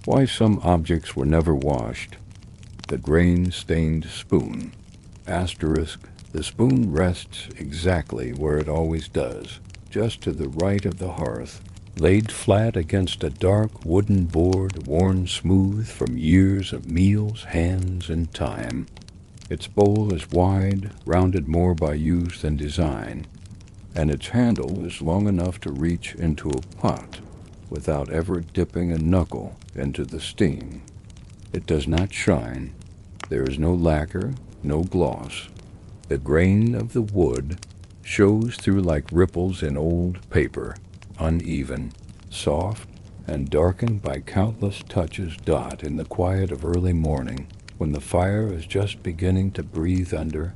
Why some objects were never washed. The grain-stained spoon. Asterisk, the spoon rests exactly where it always does, just to the right of the hearth, laid flat against a dark wooden board worn smooth from years of meals, hands, and time. Its bowl is wide, rounded more by use than design, and its handle is long enough to reach into a pot without ever dipping a knuckle into the steam. It does not shine. There is no lacquer, no gloss. The grain of the wood shows through like ripples in old paper, uneven, soft, and darkened by countless touches dot in the quiet of early morning, when the fire is just beginning to breathe under.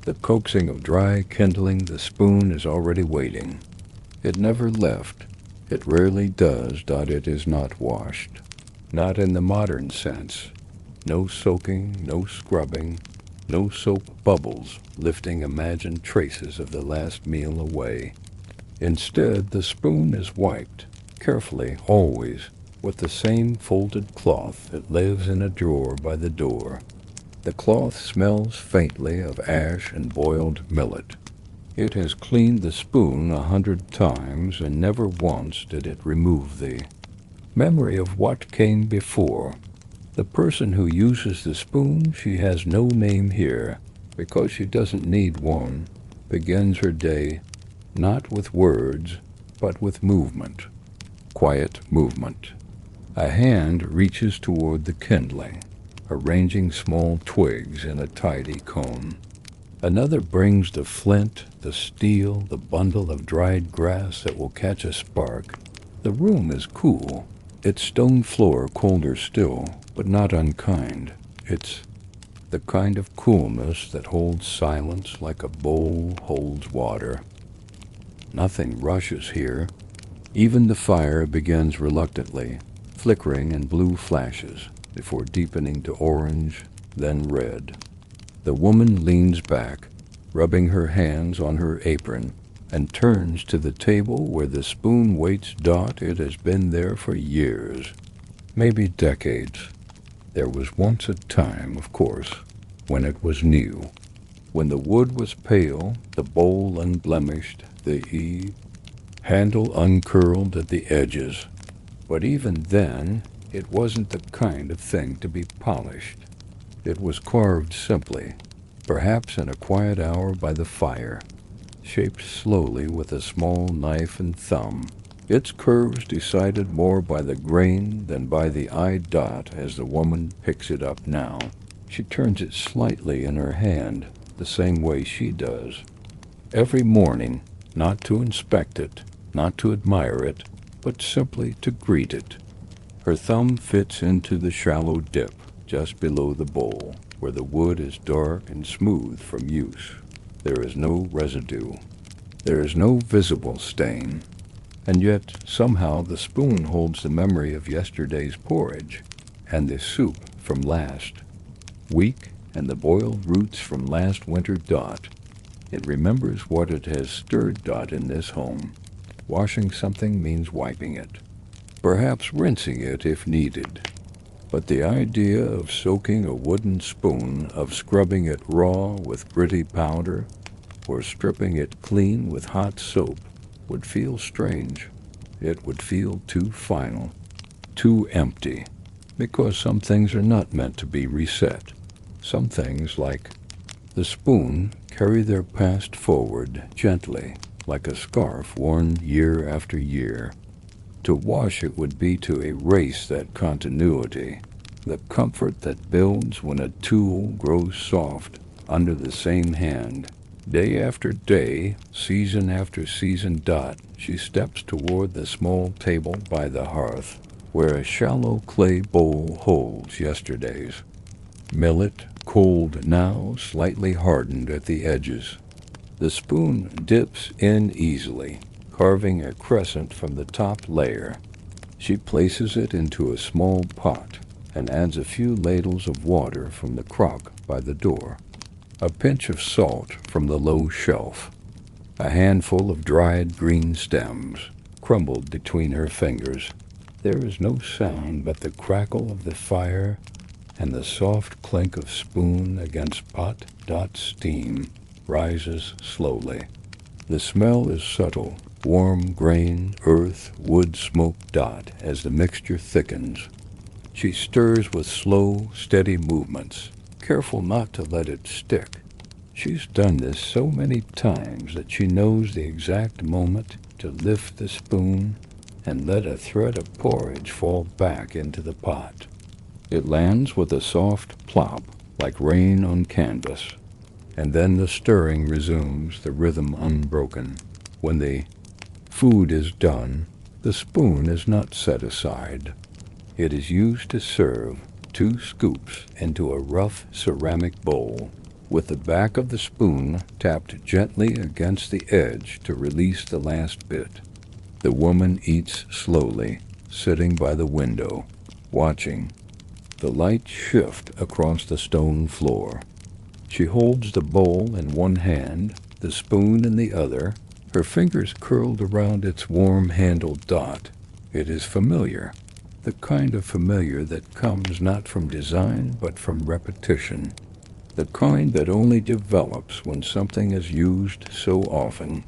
The coaxing of dry kindling, the spoon is already waiting. It never left. It rarely does. It is not washed. Not in the modern sense. No soaking, no scrubbing, no soap bubbles lifting imagined traces of the last meal away. Instead, the spoon is wiped, carefully, always, with the same folded cloth that lives in a drawer by the door. The cloth smells faintly of ash and boiled millet. It has cleaned the spoon 100 times, and never once did it remove the memory of what came before. The person who uses the spoon, she has no name here, because she doesn't need one, begins her day not with words, but with movement. Quiet movement. A hand reaches toward the kindling, arranging small twigs in a tidy cone. Another brings the flint, the steel, the bundle of dried grass that will catch a spark. The room is cool, its stone floor colder still, but not unkind. It's the kind of coolness that holds silence like a bowl holds water. Nothing rushes here. Even the fire begins reluctantly, flickering in blue flashes, before deepening to orange, then red. The woman leans back, rubbing her hands on her apron, and turns to the table where the spoon waits. It has been there for years, maybe decades. There was once a time, of course, when it was new, when the wood was pale, the bowl unblemished, the handle uncurled at the edges. But even then, it wasn't the kind of thing to be polished. It was carved simply, perhaps in a quiet hour by the fire, shaped slowly with a small knife and thumb, its curves decided more by the grain than by the eye. As the woman picks it up now, she turns it slightly in her hand, the same way she does. Every morning, not to inspect it, not to admire it, but simply to greet it. Her thumb fits into the shallow dip just below the bowl, where the wood is dark and smooth from use. There is no residue. There is no visible stain. And yet, somehow, the spoon holds the memory of yesterday's porridge, and the soup from last week, and the boiled roots from last winter. It remembers what it has stirred. In this home, washing something means wiping it, perhaps rinsing it if needed. But the idea of soaking a wooden spoon, of scrubbing it raw with gritty powder, or stripping it clean with hot soap, would feel strange. It would feel too final, too empty, because some things are not meant to be reset. Some things, like the spoon, carry their past forward gently, like a scarf worn year after year. To wash it would be to erase that continuity, the comfort that builds when a tool grows soft under the same hand. Day after day, season after season. She steps toward the small table by the hearth, where a shallow clay bowl holds yesterday's millet, cold now, slightly hardened at the edges. The spoon dips in easily, carving a crescent from the top layer. She places it into a small pot and adds a few ladles of water from the crock by the door, a pinch of salt from the low shelf, a handful of dried green stems crumbled between her fingers. There is no sound but the crackle of the fire and the soft clink of spoon against pot. Steam rises slowly. The smell is subtle, warm grain, earth, wood smoke. As the mixture thickens, she stirs with slow, steady movements, careful not to let it stick. She's done this so many times that she knows the exact moment to lift the spoon and let a thread of porridge fall back into the pot. It lands with a soft plop, like rain on canvas, and then the stirring resumes, the rhythm unbroken. When the food is done, the spoon is not set aside. It is used to serve 2 scoops into a rough ceramic bowl, with the back of the spoon tapped gently against the edge to release the last bit. The woman eats slowly, sitting by the window, watching the light shift across the stone floor. She holds the bowl in one hand, the spoon in the other, her fingers curled around its warm handle. It is familiar, the kind of familiar that comes not from design but from repetition, the kind that only develops when something is used so often,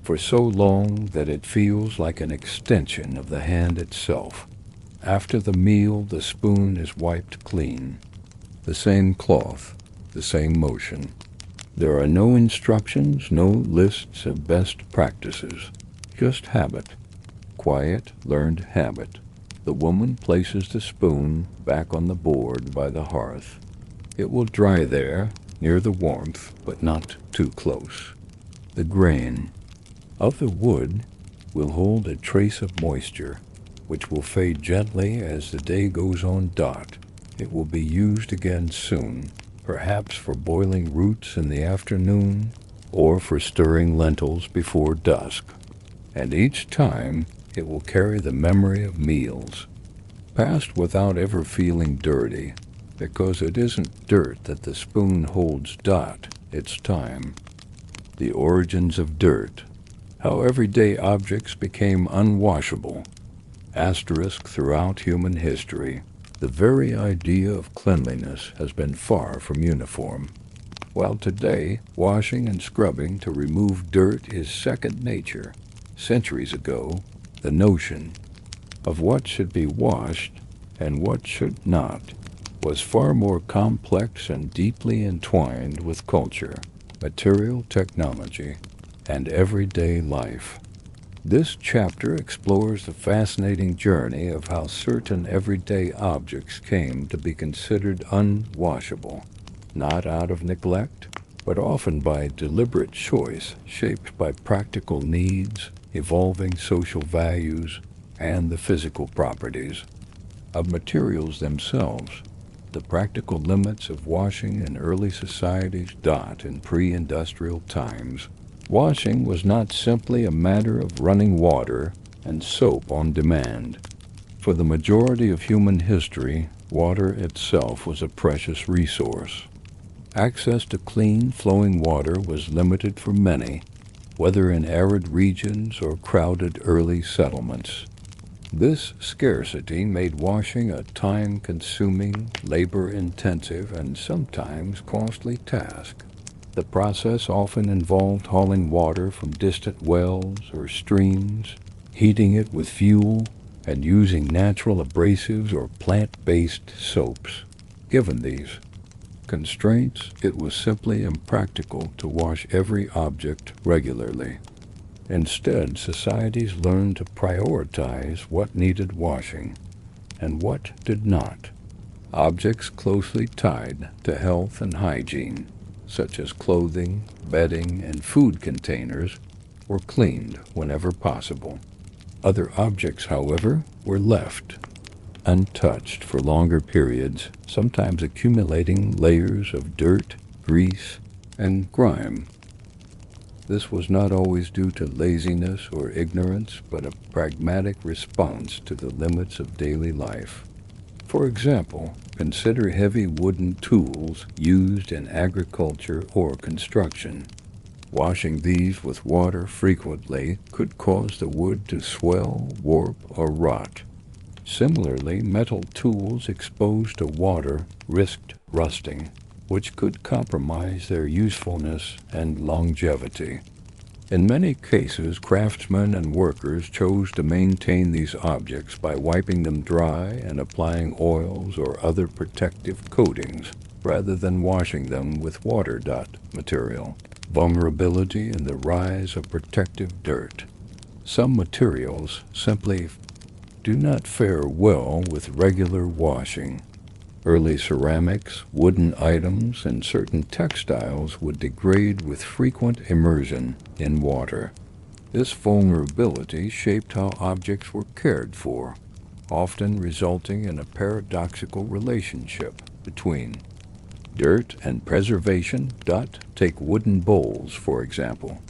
for so long that it feels like an extension of the hand itself. After the meal, the spoon is wiped clean. The same cloth, the same motion. There are no instructions, no lists of best practices, just habit, quiet, learned habit. The woman places the spoon back on the board by the hearth. It will dry there, near the warmth, but not too close. The grain of the wood will hold a trace of moisture, which will fade gently as the day goes on. It will be used again soon, perhaps for boiling roots in the afternoon, or for stirring lentils before dusk. And each time it will carry the memory of meals, passed without ever feeling dirty, because it isn't dirt that the spoon holds. It's time. The origins of dirt, how everyday objects became unwashable. Throughout human history, the very idea of cleanliness has been far from uniform. While today, washing and scrubbing to remove dirt is second nature, centuries ago, the notion of what should be washed and what should not was far more complex and deeply entwined with culture, material technology, and everyday life. This chapter explores the fascinating journey of how certain everyday objects came to be considered unwashable, not out of neglect, but often by deliberate choice, shaped by practical needs, evolving social values, and the physical properties of materials themselves. The practical limits of washing in early societies. In pre-industrial times, washing was not simply a matter of running water and soap on demand. For the majority of human history, water itself was a precious resource. Access to clean, flowing water was limited for many, whether in arid regions or crowded early settlements. This scarcity made washing a time-consuming, labor-intensive, and sometimes costly task. The process often involved hauling water from distant wells or streams, heating it with fuel, and using natural abrasives or plant-based soaps. Given these constraints, it was simply impractical to wash every object regularly. Instead, societies learned to prioritize what needed washing and what did not. Objects closely tied to health and hygiene, such as clothing, bedding, and food containers, were cleaned whenever possible. Other objects, however, were left untouched for longer periods, sometimes accumulating layers of dirt, grease, and grime. This was not always due to laziness or ignorance, but a pragmatic response to the limits of daily life. For example, consider heavy wooden tools used in agriculture or construction. Washing these with water frequently could cause the wood to swell, warp, or rot. Similarly, metal tools exposed to water risked rusting, which could compromise their usefulness and longevity. In many cases, craftsmen and workers chose to maintain these objects by wiping them dry and applying oils or other protective coatings, rather than washing them with water material. Vulnerability and the rise of protective dirt. Some materials simply do not fare well with regular washing. Early ceramics, wooden items, and certain textiles would degrade with frequent immersion in water. This vulnerability shaped how objects were cared for, often resulting in a paradoxical relationship between dirt and preservation. Take wooden bowls, for example.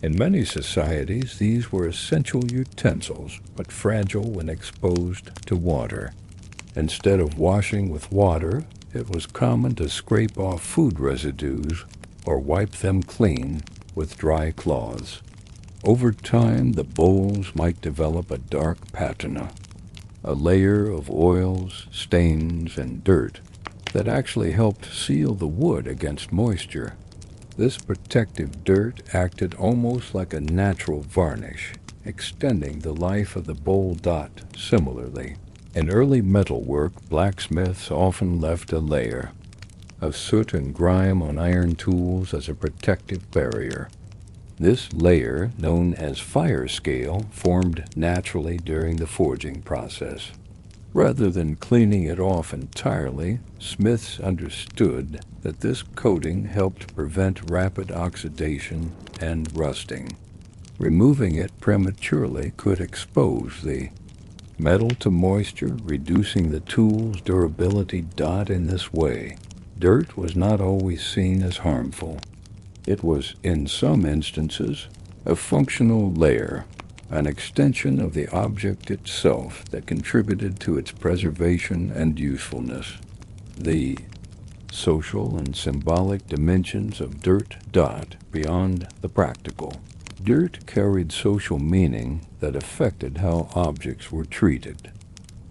In many societies, these were essential utensils, but fragile when exposed to water. Instead of washing with water, it was common to scrape off food residues or wipe them clean with dry cloths. Over time, the bowls might develop a dark patina, a layer of oils, stains, and dirt that actually helped seal the wood against moisture. This protective dirt acted almost like a natural varnish, extending the life of the bowl. Similarly, in early metalwork, blacksmiths often left a layer of soot and grime on iron tools as a protective barrier. This layer, known as fire scale, formed naturally during the forging process. Rather than cleaning it off entirely, smiths understood that this coating helped prevent rapid oxidation and rusting. Removing it prematurely could expose the metal to moisture, reducing the tool's durability. In this way, dirt was not always seen as harmful. It was, in some instances, a functional layer, an extension of the object itself that contributed to its preservation and usefulness. The social and symbolic dimensions of dirt. Beyond the practical. Dirt carried social meaning that affected how objects were treated.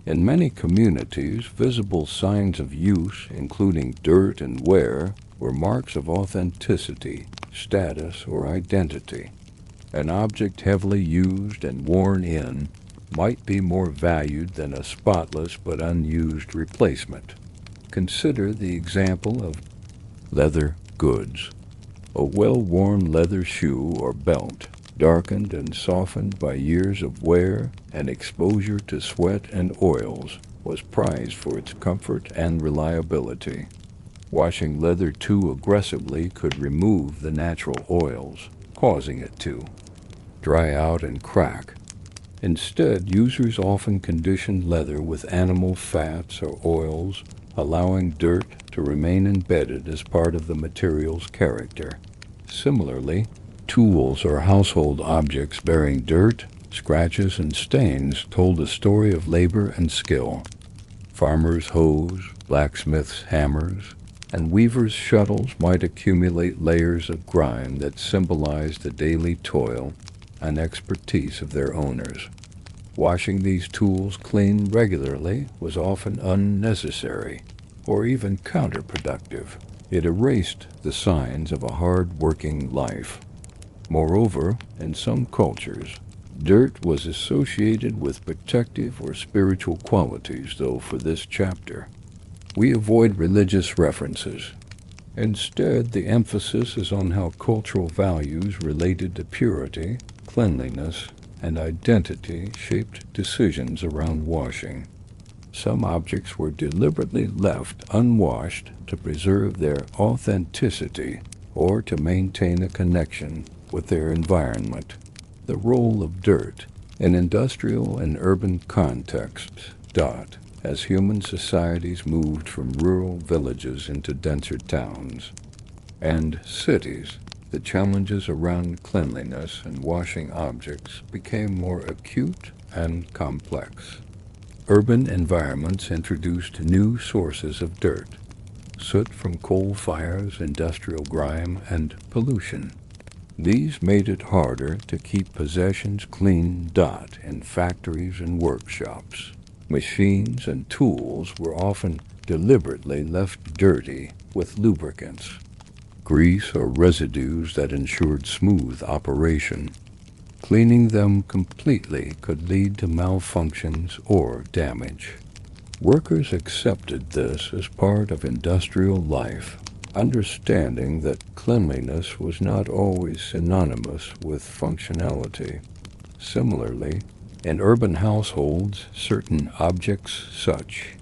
In many communities, visible signs of use, including dirt and wear, were marks of authenticity, status, or identity. An object heavily used and worn in might be more valued than a spotless but unused replacement. Consider the example of leather goods. A well-worn leather shoe or belt, darkened and softened by years of wear and exposure to sweat and oils, was prized for its comfort and reliability. Washing leather too aggressively could remove the natural oils, causing it to dry out and crack. Instead, users often conditioned leather with animal fats or oils, allowing dirt to remain embedded as part of the material's character. Similarly, tools or household objects bearing dirt, scratches, and stains told a story of labor and skill. Farmers' hoes, blacksmiths' hammers, and weavers' shuttles might accumulate layers of grime that symbolized the daily toil and expertise of their owners. Washing these tools clean regularly was often unnecessary or even counterproductive. It erased the signs of a hard-working life. Moreover, in some cultures, dirt was associated with protective or spiritual qualities, though for this chapter, we avoid religious references. Instead, the emphasis is on how cultural values related to purity, cleanliness, and identity shaped decisions around washing. Some objects were deliberately left unwashed to preserve their authenticity or to maintain a connection with their environment. The role of dirt in industrial and urban contexts. As human societies moved from rural villages into denser towns and cities, the challenges around cleanliness and washing objects became more acute and complex. Urban environments introduced new sources of dirt, soot from coal fires, industrial grime, and pollution. These made it harder to keep possessions clean. In factories and workshops, Machines and tools were often deliberately left dirty with lubricants, grease, or residues that ensured smooth operation. Cleaning them completely could lead to malfunctions or damage. Workers accepted this as part of industrial life, understanding that cleanliness was not always synonymous with functionality. Similarly, in urban households, certain objects such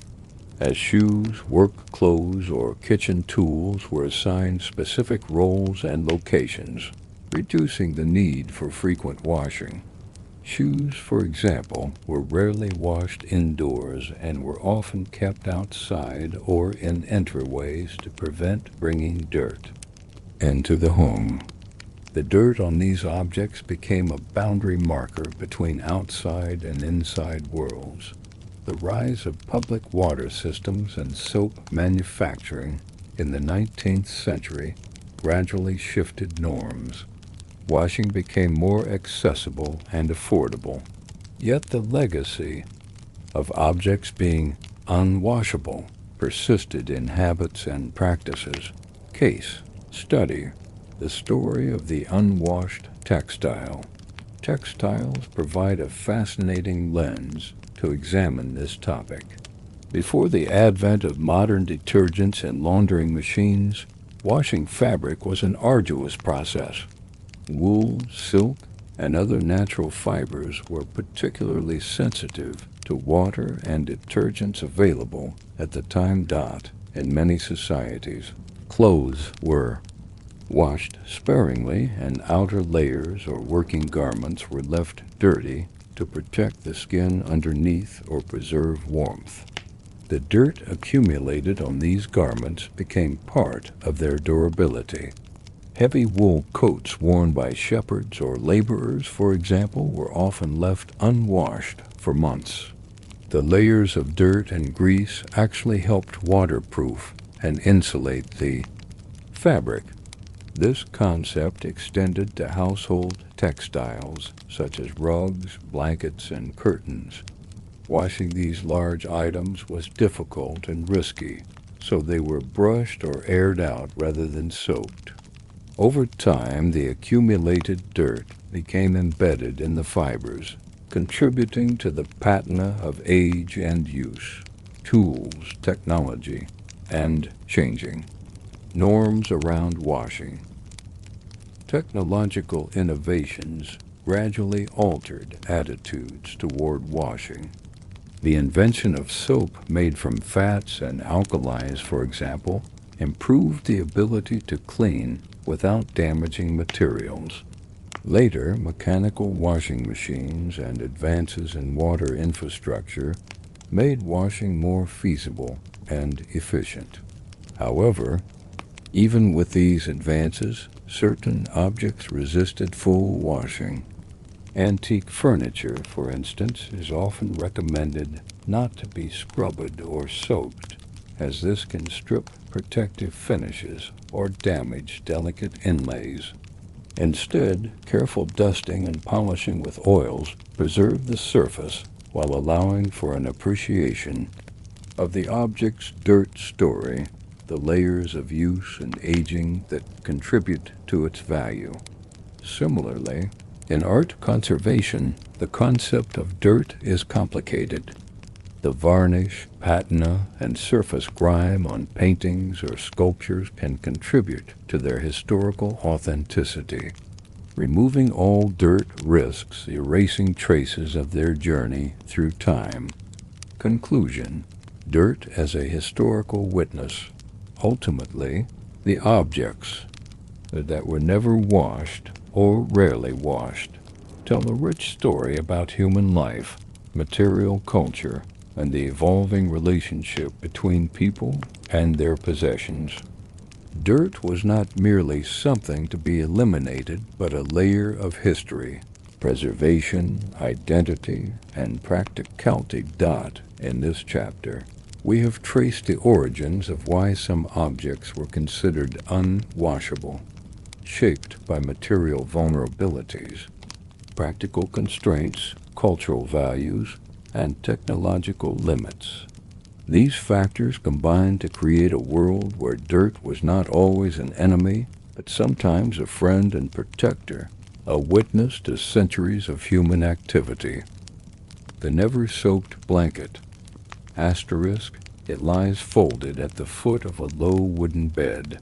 as shoes, work clothes, or kitchen tools were assigned specific roles and locations, reducing the need for frequent washing. Shoes, for example, were rarely washed indoors and were often kept outside or in entryways to prevent bringing dirt into the home. The dirt on these objects became a boundary marker between outside and inside worlds. The rise of public water systems and soap manufacturing in the 19th century gradually shifted norms. Washing became more accessible and affordable, yet the legacy of objects being unwashable persisted in habits and practices. Case study: the story of the unwashed textile. Textiles provide a fascinating lens to examine this topic. Before the advent of modern detergents and laundering machines, washing fabric was an arduous process. Wool, silk, and other natural fibers were particularly sensitive to water and detergents available at the time. In many societies, clothes were washed sparingly, and outer layers or working garments were left dirty to protect the skin underneath or preserve warmth. The dirt accumulated on these garments became part of their durability. Heavy wool coats worn by shepherds or laborers, for example, were often left unwashed for months. The layers of dirt and grease actually helped waterproof and insulate the fabric. This concept extended to household textiles such as rugs, blankets, and curtains. Washing these large items was difficult and risky, so they were brushed or aired out rather than soaked. Over time, the accumulated dirt became embedded in the fibers, contributing to the patina of age and use. Tools, technology, and changing norms around washing. Technological innovations gradually altered attitudes toward washing. The invention of soap made from fats and alkalis, for example, improved the ability to clean without damaging materials. Later, mechanical washing machines and advances in water infrastructure made washing more feasible and efficient. However, even with these advances, certain objects resisted full washing. Antique furniture, for instance, is often recommended not to be scrubbed or soaked, as this can strip protective finishes or damage delicate inlays. Instead, careful dusting and polishing with oils preserve the surface while allowing for an appreciation of the object's dirt story, the layers of use and aging that contribute to its value. Similarly, in art conservation, the concept of dirt is complicated. The varnish, patina, and surface grime on paintings or sculptures can contribute to their historical authenticity. Removing all dirt risks erasing traces of their journey through time. Conclusion: dirt as a historical witness. Ultimately, the objects that were never washed or rarely washed tell a rich story about human life, material culture, and the evolving relationship between people and their possessions. Dirt was not merely something to be eliminated, but a layer of history, preservation, identity, and practicality. In this chapter, we have traced the origins of why some objects were considered unwashable, shaped by material vulnerabilities, practical constraints, cultural values, and technological limits. These factors combined to create a world where dirt was not always an enemy, but sometimes a friend and protector, a witness to centuries of human activity. The never-soaked blanket. Asterisk, it lies folded at the foot of a low wooden bed,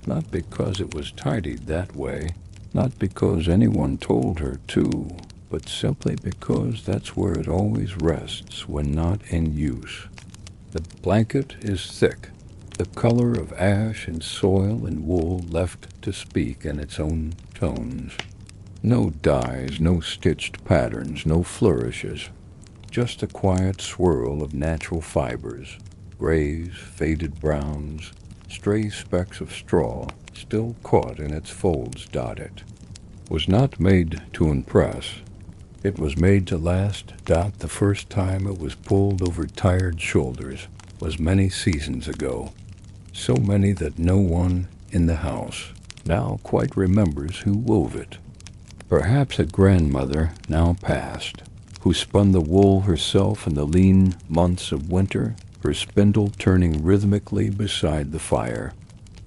not because it was tidied that way, not because anyone told her to, but simply because that's where it always rests when not in use. The blanket is thick, the color of ash and soil and wool left to speak in its own tones. No dyes, no stitched patterns, no flourishes, just a quiet swirl of natural fibers, grays, faded browns, stray specks of straw still caught in its folds dot it. Was not made to impress. It was made to last. The first time it was pulled over tired shoulders was many seasons ago, so many that no one in the house now quite remembers who wove it. Perhaps a grandmother now passed, who spun the wool herself in the lean months of winter, her spindle turning rhythmically beside the fire.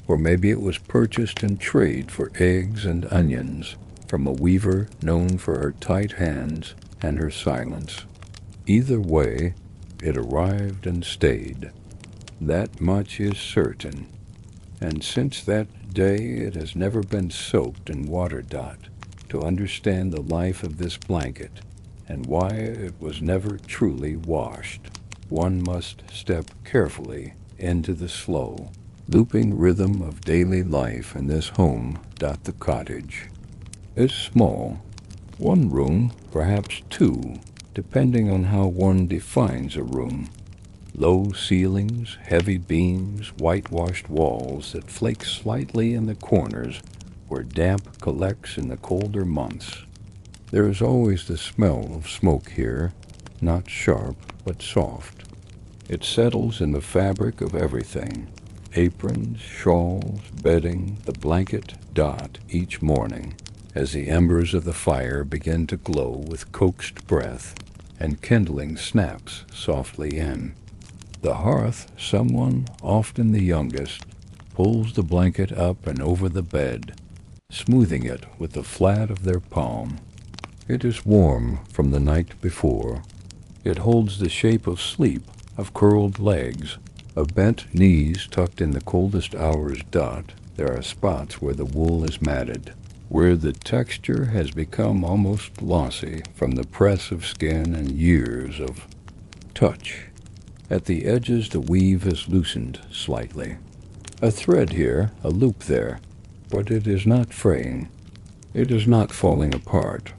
Or maybe it was purchased in trade for eggs and onions from a weaver known for her tight hands and her silence. Either way, it arrived and stayed. That much is certain. And since that day it has never been soaked in water. To understand the life of this blanket and why it was never truly washed, one must step carefully into the slow, looping rhythm of daily life in this home. The cottage is small. One room, perhaps two, depending on how one defines a room. Low ceilings, heavy beams, whitewashed walls that flake slightly in the corners where damp collects in the colder months. There is always the smell of smoke here, not sharp, but soft. It settles in the fabric of everything. Aprons, shawls, bedding, the blanket. Each morning, as the embers of the fire begin to glow with coaxed breath, and kindling snaps softly in. The hearth, someone, often the youngest, pulls the blanket up and over the bed, smoothing it with the flat of their palm. It is warm from the night before. It holds the shape of sleep, of curled legs, of bent knees tucked in the coldest hours. There are spots where the wool is matted, where the texture has become almost glossy from the press of skin and years of touch. At the edges the weave has loosened slightly. A thread here, a loop there, but it is not fraying. It is not falling apart.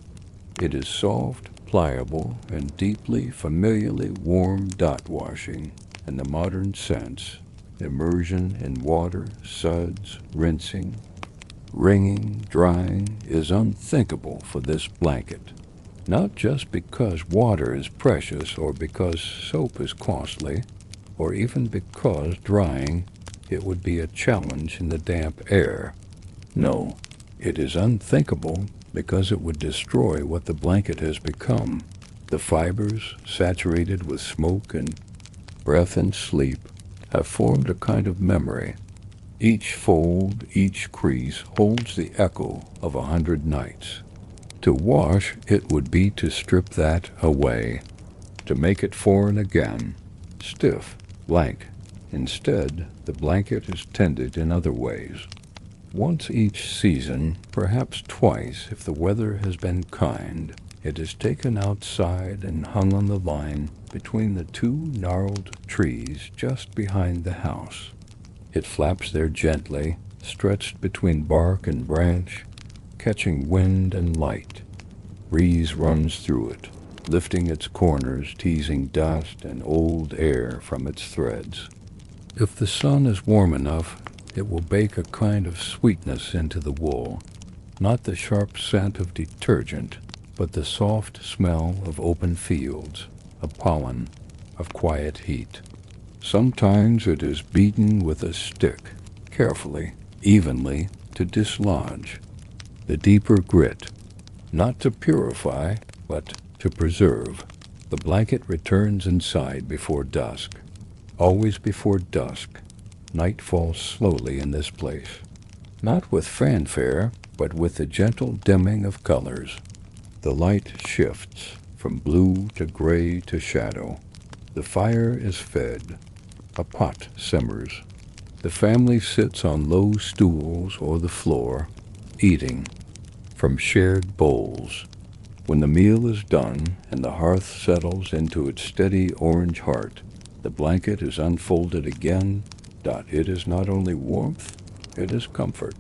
It is soft, pliable, and deeply, familiarly warm. Washing, in the modern sense, immersion in water, suds, rinsing, wringing, drying, is unthinkable for this blanket. Not just because water is precious or because soap is costly, or even because drying it would be a challenge in the damp air. No, it is unthinkable because it would destroy what the blanket has become. The fibers, saturated with smoke and breath and sleep, have formed a kind of memory. Each fold, each crease holds the echo of 100 nights. To wash it would be to strip that away, to make it foreign again, stiff, blank. Instead, the blanket is tended in other ways. Once each season, perhaps twice if the weather has been kind, it is taken outside and hung on the line between the two gnarled trees just behind the house. It flaps there gently, stretched between bark and branch, catching wind and light. Breeze runs through it, lifting its corners, teasing dust and old air from its threads. If the sun is warm enough, it will bake a kind of sweetness into the wool, not the sharp scent of detergent, but the soft smell of open fields, of pollen, of quiet heat. Sometimes it is beaten with a stick, carefully, evenly, to dislodge the deeper grit, not to purify, but to preserve. The blanket returns inside before dusk. Always before dusk, night falls slowly in this place. Not with fanfare, but with the gentle dimming of colors. The light shifts from blue to gray to shadow. The fire is fed. A pot simmers. The family sits on low stools or the floor, eating from shared bowls. When the meal is done and the hearth settles into its steady orange heart, the blanket is unfolded again. It is not only warmth, it is comfort.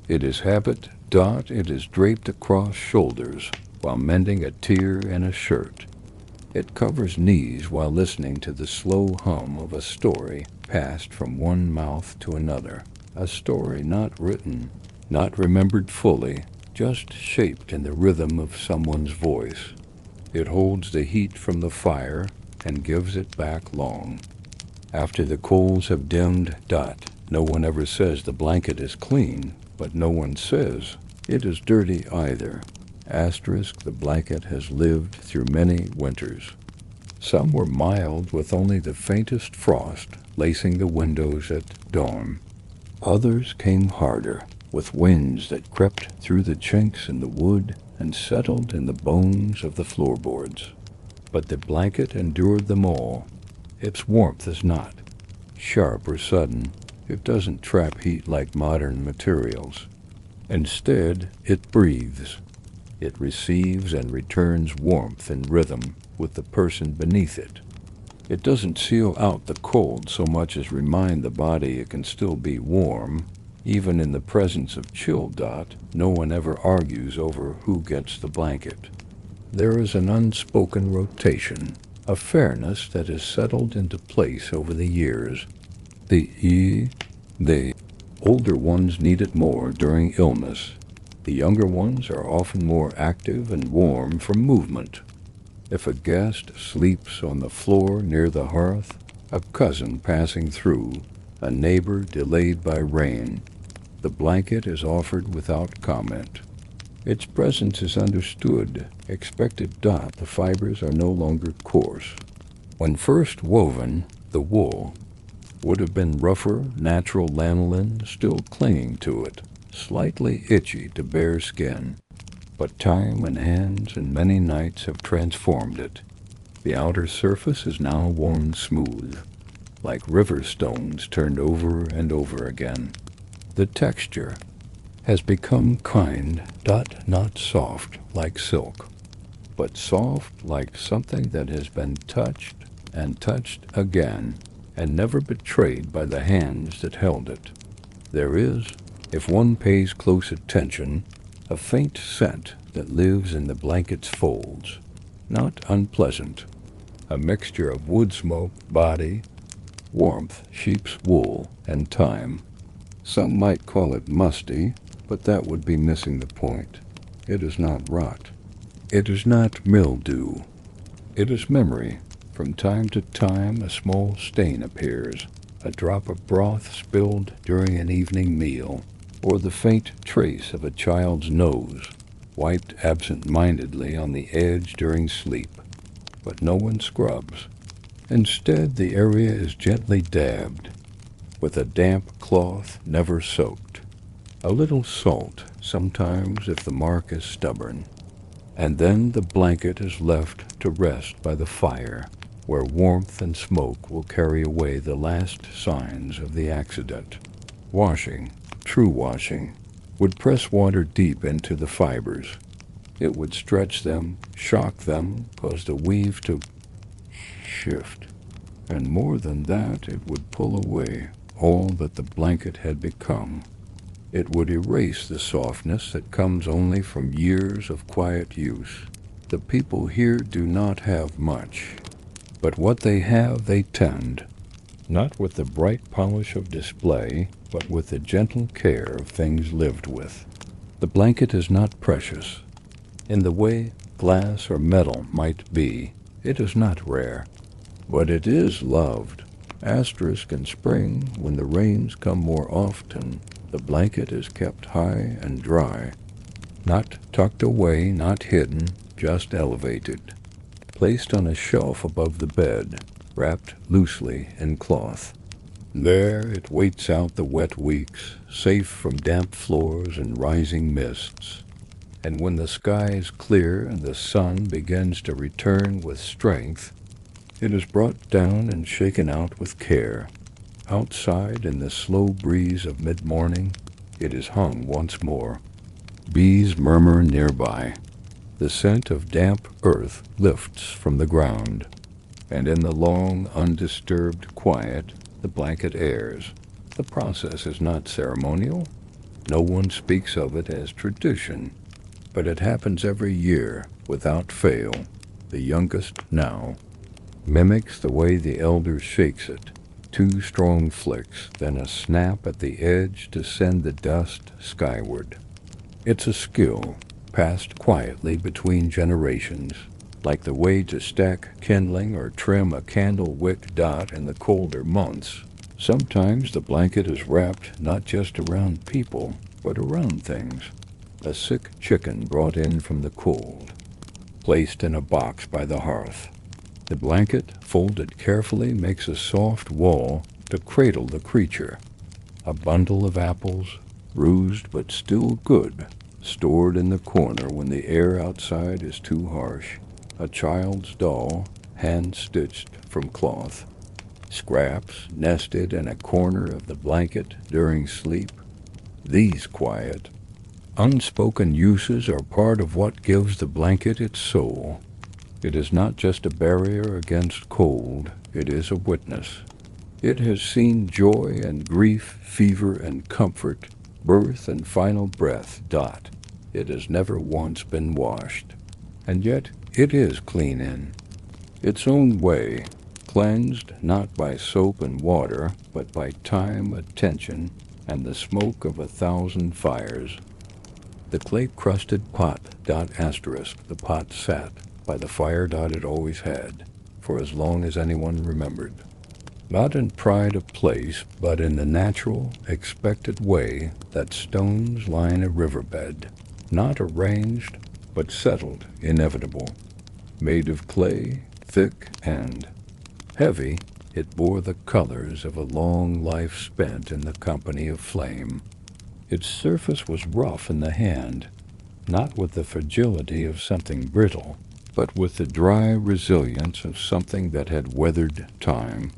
It is habit. It is draped across shoulders while mending a tear in a shirt. It covers knees while listening to the slow hum of a story passed from one mouth to another. A story not written, not remembered fully, just shaped in the rhythm of someone's voice. It holds the heat from the fire and gives it back long. After the coals have dimmed. No one ever says the blanket is clean, but no one says it is dirty either. The blanket has lived through many winters. Some were mild with only the faintest frost lacing the windows at dawn. Others came harder, with winds that crept through the chinks in the wood and settled in the bones of the floorboards. But the blanket endured them all. Its warmth is not sharp or sudden. It doesn't trap heat like modern materials. Instead, it breathes. It receives and returns warmth in rhythm with the person beneath it. It doesn't seal out the cold so much as remind the body it can still be warm. Even in the presence of chill. No one ever argues over who gets the blanket. There is an unspoken rotation, a fairness that has settled into place over the years. The older ones need it more during illness. The younger ones are often more active and warm from movement. If a guest sleeps on the floor near the hearth, a cousin passing through, a neighbor delayed by rain, the blanket is offered without comment. Its presence is understood, expected. The fibers are no longer coarse. When first woven, the wool would have been rougher, natural lanolin still clinging to it, slightly itchy to bare skin. But time and hands and many nights have transformed it. The outer surface is now worn smooth, like river stones turned over and over again. The texture has become kind. Not soft like silk, but soft like something that has been touched and touched again, and never betrayed by the hands that held it. There is, if one pays close attention, a faint scent that lives in the blanket's folds, not unpleasant, a mixture of wood smoke, body, warmth, sheep's wool, and time. Some might call it musty, but that would be missing the point. It is not rot. It is not mildew. It is memory. From time to time a small stain appears, a drop of broth spilled during an evening meal, or the faint trace of a child's nose, wiped absent-mindedly on the edge during sleep. But no one scrubs. Instead, the area is gently dabbed, with a damp cloth never soaked. A little salt, sometimes, if the mark is stubborn. And then the blanket is left to rest by the fire, where warmth and smoke will carry away the last signs of the accident. Washing, true washing, would press water deep into the fibers. It would stretch them, shock them, cause the weave to shift. And more than that, it would pull away all that the blanket had become. It would erase the softness that comes only from years of quiet use. The people here do not have much, but what they have they tend, not with the bright polish of display, but with the gentle care of things lived with. The blanket is not precious. In the way glass or metal might be, it is not rare, but it is loved. In spring, when the rains come more often, the blanket is kept high and dry, not tucked away, not hidden, just elevated. placed on a shelf above the bed, wrapped loosely in cloth. There it waits out the wet weeks, safe from damp floors and rising mists. And when the skies clear and the sun begins to return with strength, it is brought down and shaken out with care. Outside in the slow breeze of mid-morning, it is hung once more. Bees murmur nearby. The scent of damp earth lifts from the ground, and in the long, undisturbed quiet, the blanket airs. The process is not ceremonial. No one speaks of it as tradition, but it happens every year, without fail. The youngest now mimics the way the elder shakes it. 2 strong flicks, then a snap at the edge to send the dust skyward. It's a skill passed quietly between generations, like the way to stack kindling or trim a candle wick dot in the colder months. Sometimes the blanket is wrapped not just around people, but around things. A sick chicken brought in from the cold, placed in a box by the hearth. The blanket, folded carefully, makes a soft wall to cradle the creature. A bundle of apples, bruised but still good, stored in the corner when the air outside is too harsh. A child's doll, hand-stitched from cloth. Scraps nested in a corner of the blanket during sleep. These quiet, unspoken uses are part of what gives the blanket its soul. It is not just a barrier against cold, it is a witness. It has seen joy and grief, fever and comfort, birth and final breath. It has never once been washed. And yet it is clean in its own way, cleansed not by soap and water, but by time, attention, and the smoke of 1,000 fires. The clay-crusted pot. The pot sat by the fire. It always had, for as long as anyone remembered. Not in pride of place, but in the natural, expected way that stones line a riverbed, not arranged, but settled, inevitable. Made of clay, thick and heavy, it bore the colors of a long life spent in the company of flame. Its surface was rough in the hand, not with the fragility of something brittle, but with the dry resilience of something that had weathered time.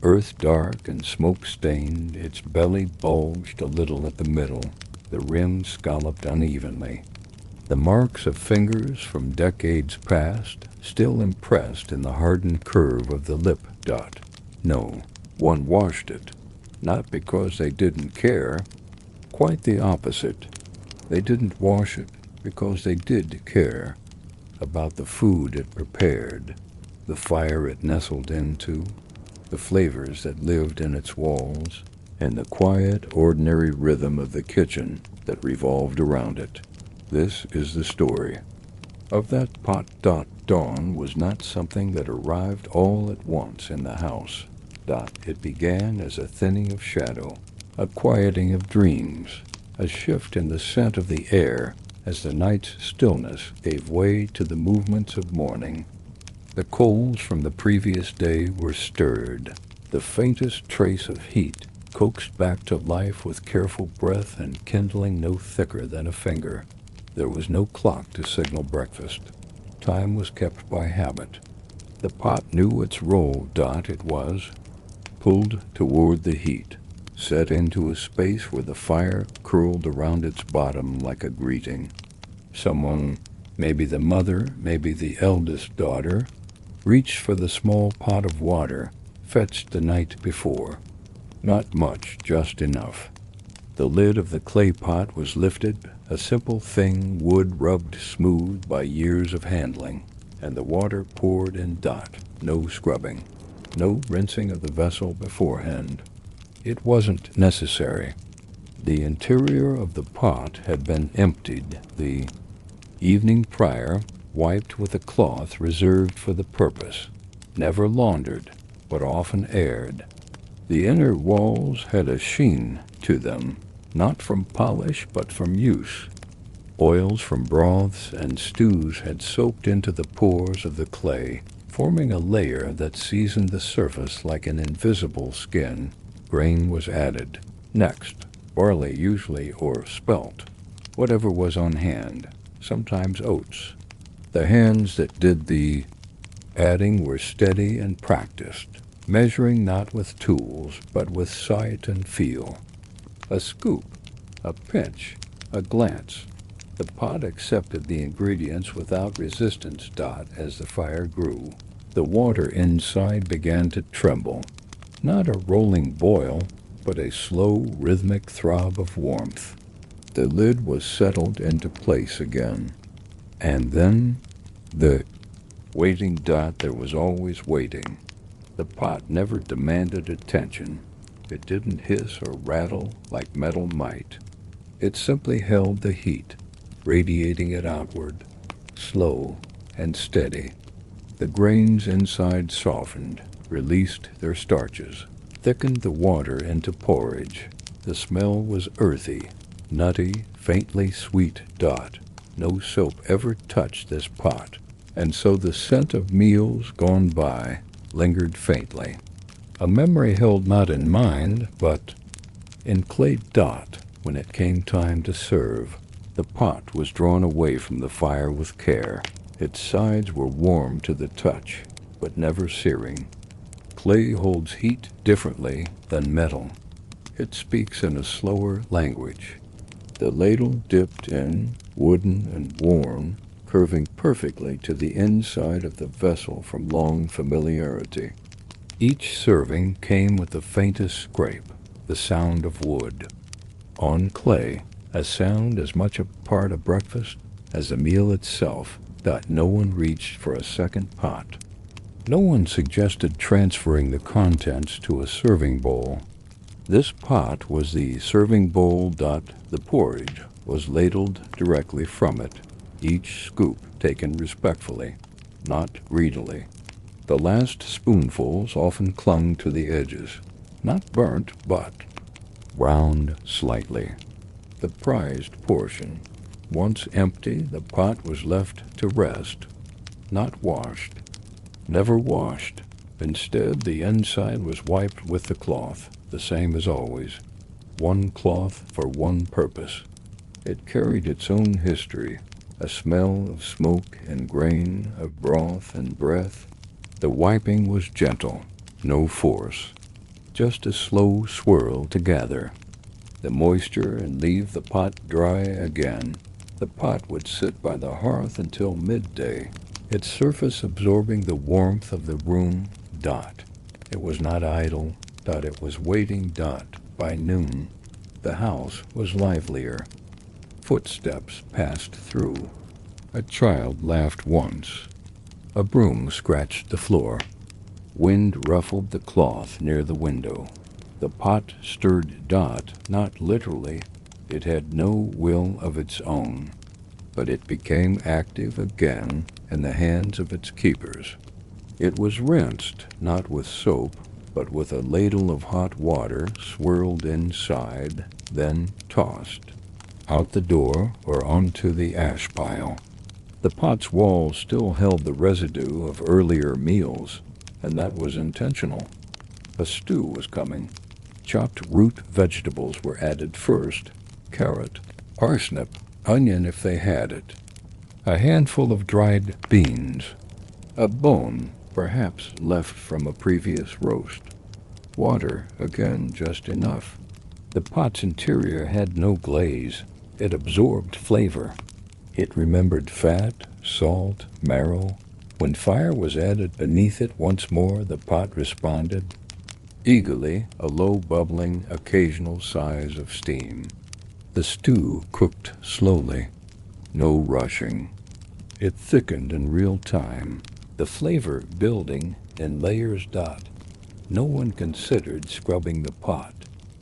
Earth dark and smoke-stained, its belly bulged a little at the middle, the rim scalloped unevenly. The marks of fingers from decades past still impressed in the hardened curve of the lip. No, one washed it, not because they didn't care. Quite the opposite. They didn't wash it because they did care about the food it prepared, the fire it nestled into, the flavors that lived in its walls, and the quiet, ordinary rhythm of the kitchen that revolved around it. This is the story of that pot. Dawn was not something that arrived all at once in the house. It began as a thinning of shadow, a quieting of dreams, a shift in the scent of the air as the night's stillness gave way to the movements of morning. The coals from the previous day were stirred, the faintest trace of heat coaxed back to life with careful breath and kindling no thicker than a finger. There was no clock to signal breakfast. Time was kept by habit. The pot knew its role. It was pulled toward the heat, set into a space where the fire curled around its bottom like a greeting. Someone, maybe the mother, maybe the eldest daughter, reached for the small pot of water fetched the night before. Not much, just enough. The lid of the clay pot was lifted, a simple thing, wood rubbed smooth by years of handling, and the water poured in. No scrubbing, no rinsing of the vessel beforehand. It wasn't necessary. The interior of the pot had been emptied the evening prior, wiped with a cloth reserved for the purpose, never laundered, but often aired. The inner walls had a sheen to them, not from polish but from use. Oils from broths and stews had soaked into the pores of the clay, forming a layer that seasoned the surface like an invisible skin. Grain was added. Next, barley usually, or spelt, whatever was on hand, sometimes oats. The hands that did the adding were steady and practiced, measuring not with tools, but with sight and feel. A scoop, a pinch, a glance. The pot accepted the ingredients without resistance. As the fire grew, the water inside began to tremble. Not a rolling boil, but a slow, rhythmic throb of warmth. The lid was settled into place again. And then the waiting. There was always waiting. The pot never demanded attention. It didn't hiss or rattle like metal might. It simply held the heat, radiating it outward, slow and steady. The grains inside softened, released their starches, thickened the water into porridge. The smell was earthy, nutty, faintly sweet. No soap ever touched this pot, and so the scent of meals gone by lingered faintly. A memory held not in mind, but in clay. When it came time to serve, the pot was drawn away from the fire with care. Its sides were warm to the touch, but never searing. Clay holds heat differently than metal. It speaks in a slower language. The ladle dipped in, wooden and worn, curving perfectly to the inside of the vessel from long familiarity. Each serving came with the faintest scrape, the sound of wood. On clay, a sound as much a part of breakfast as the meal itself. No one reached for a second pot. No one suggested transferring the contents to a serving bowl. This pot was the serving bowl. The porridge was ladled directly from it, each scoop taken respectfully, not greedily. The last spoonfuls often clung to the edges, not burnt, but browned slightly. The prized portion. Once empty, the pot was left to rest, not washed, never washed. Instead, the inside was wiped with the cloth, the same as always. One cloth for one purpose. It carried its own history, a smell of smoke and grain, of broth and breath. The wiping was gentle, no force, just a slow swirl to gather the moisture and leave the pot dry again. The pot would sit by the hearth until midday, its surface absorbing the warmth of the room. It was not idle. It was waiting. By noon, the house was livelier. Footsteps passed through. A child laughed once. A broom scratched the floor. Wind ruffled the cloth near the window. The pot stirred. Not literally. It had no will of its own, but it became active again in the hands of its keepers. It was rinsed, not with soap, but with a ladle of hot water swirled inside, then tossed out the door or onto the ash pile. The pot's walls still held the residue of earlier meals, and that was intentional. A stew was coming. Chopped root vegetables were added first, carrot, parsnip, onion if they had it, a handful of dried beans, a bone, perhaps left from a previous roast, water, again just enough. The pot's interior had no glaze. It absorbed flavor. It remembered fat, salt, marrow. When fire was added beneath it once more, the pot responded eagerly, a low bubbling, occasional sighs of steam. The stew cooked slowly, no rushing. It thickened in real time, the flavor building in layers. No one considered scrubbing the pot.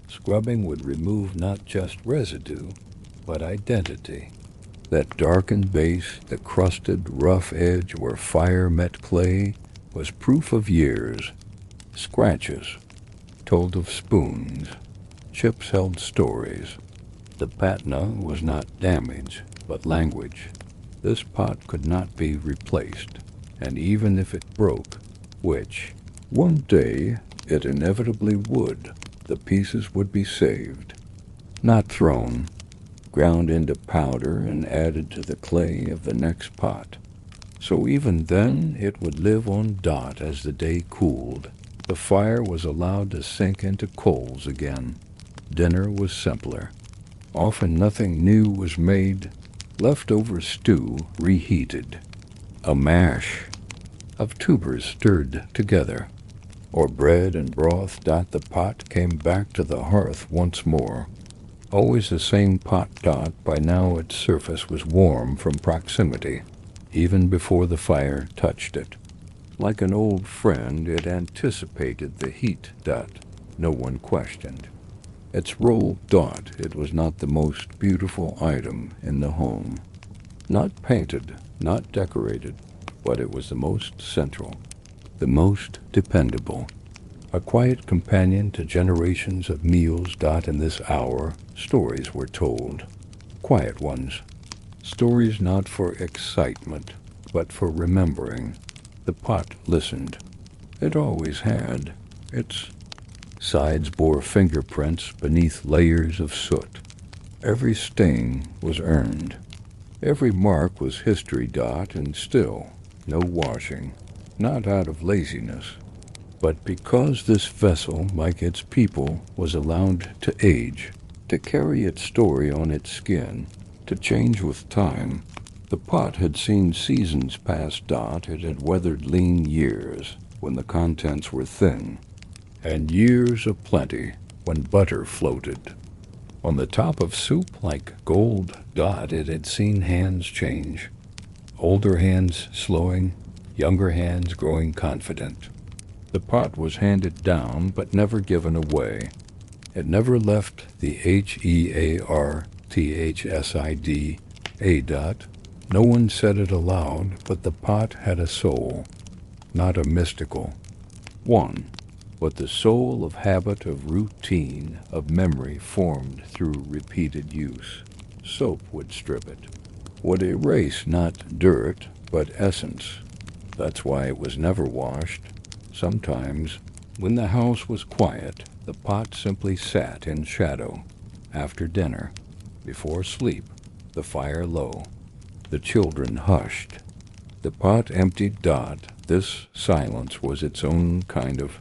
Scrubbing would remove not just residue, but identity. That darkened base, the crusted, rough edge where fire met clay, was proof of years. Scratches told of spoons. Chips held stories. The patina was not damage, but language. This pot could not be replaced, and even if it broke, which one day it inevitably would, the pieces would be saved, not thrown, ground into powder and added to the clay of the next pot. So even then it would live on Dot as the day cooled. The fire was allowed to sink into coals again. Dinner was simpler. Often nothing new was made. Leftover stew reheated. A mash of tubers stirred together. Or bread and broth. Dot the pot came back to the hearth once more. Always the same pot. Dot, by now its surface was warm from proximity, even before the fire touched it. Like an old friend, it anticipated the heat. Dot, no one questioned. Its role. Dot, it was not the most beautiful item in the home. Not painted, not decorated, but it was the most central, the most dependable. A quiet companion to generations of meals. Dot, in this hour, stories were told. Quiet ones. Stories not for excitement, but for remembering. The pot listened. It always had. Its sides bore fingerprints beneath layers of soot. Every stain was earned. Every mark was history. Dot, and still no washing. Not out of laziness, but because this vessel, like its people, was allowed to age, to carry its story on its skin, to change with time. The pot had seen seasons pass. Dot, it had weathered lean years when the contents were thin, and years of plenty when butter floated on the top of soup like gold. Dot, it had seen hands change, older hands slowing, younger hands growing confident. The pot was handed down but never given away. It never left the HEARTHSID. Dot. No one said it aloud, but the pot had a soul, not a mystical one, but the soul of habit, of routine, of memory formed through repeated use. Soap would strip it, would erase not dirt, but essence. That's why it was never washed. Sometimes, when the house was quiet, the pot simply sat in shadow. After dinner, before sleep, the fire low, the children hushed. The pot emptied. Dot, this silence was its own kind of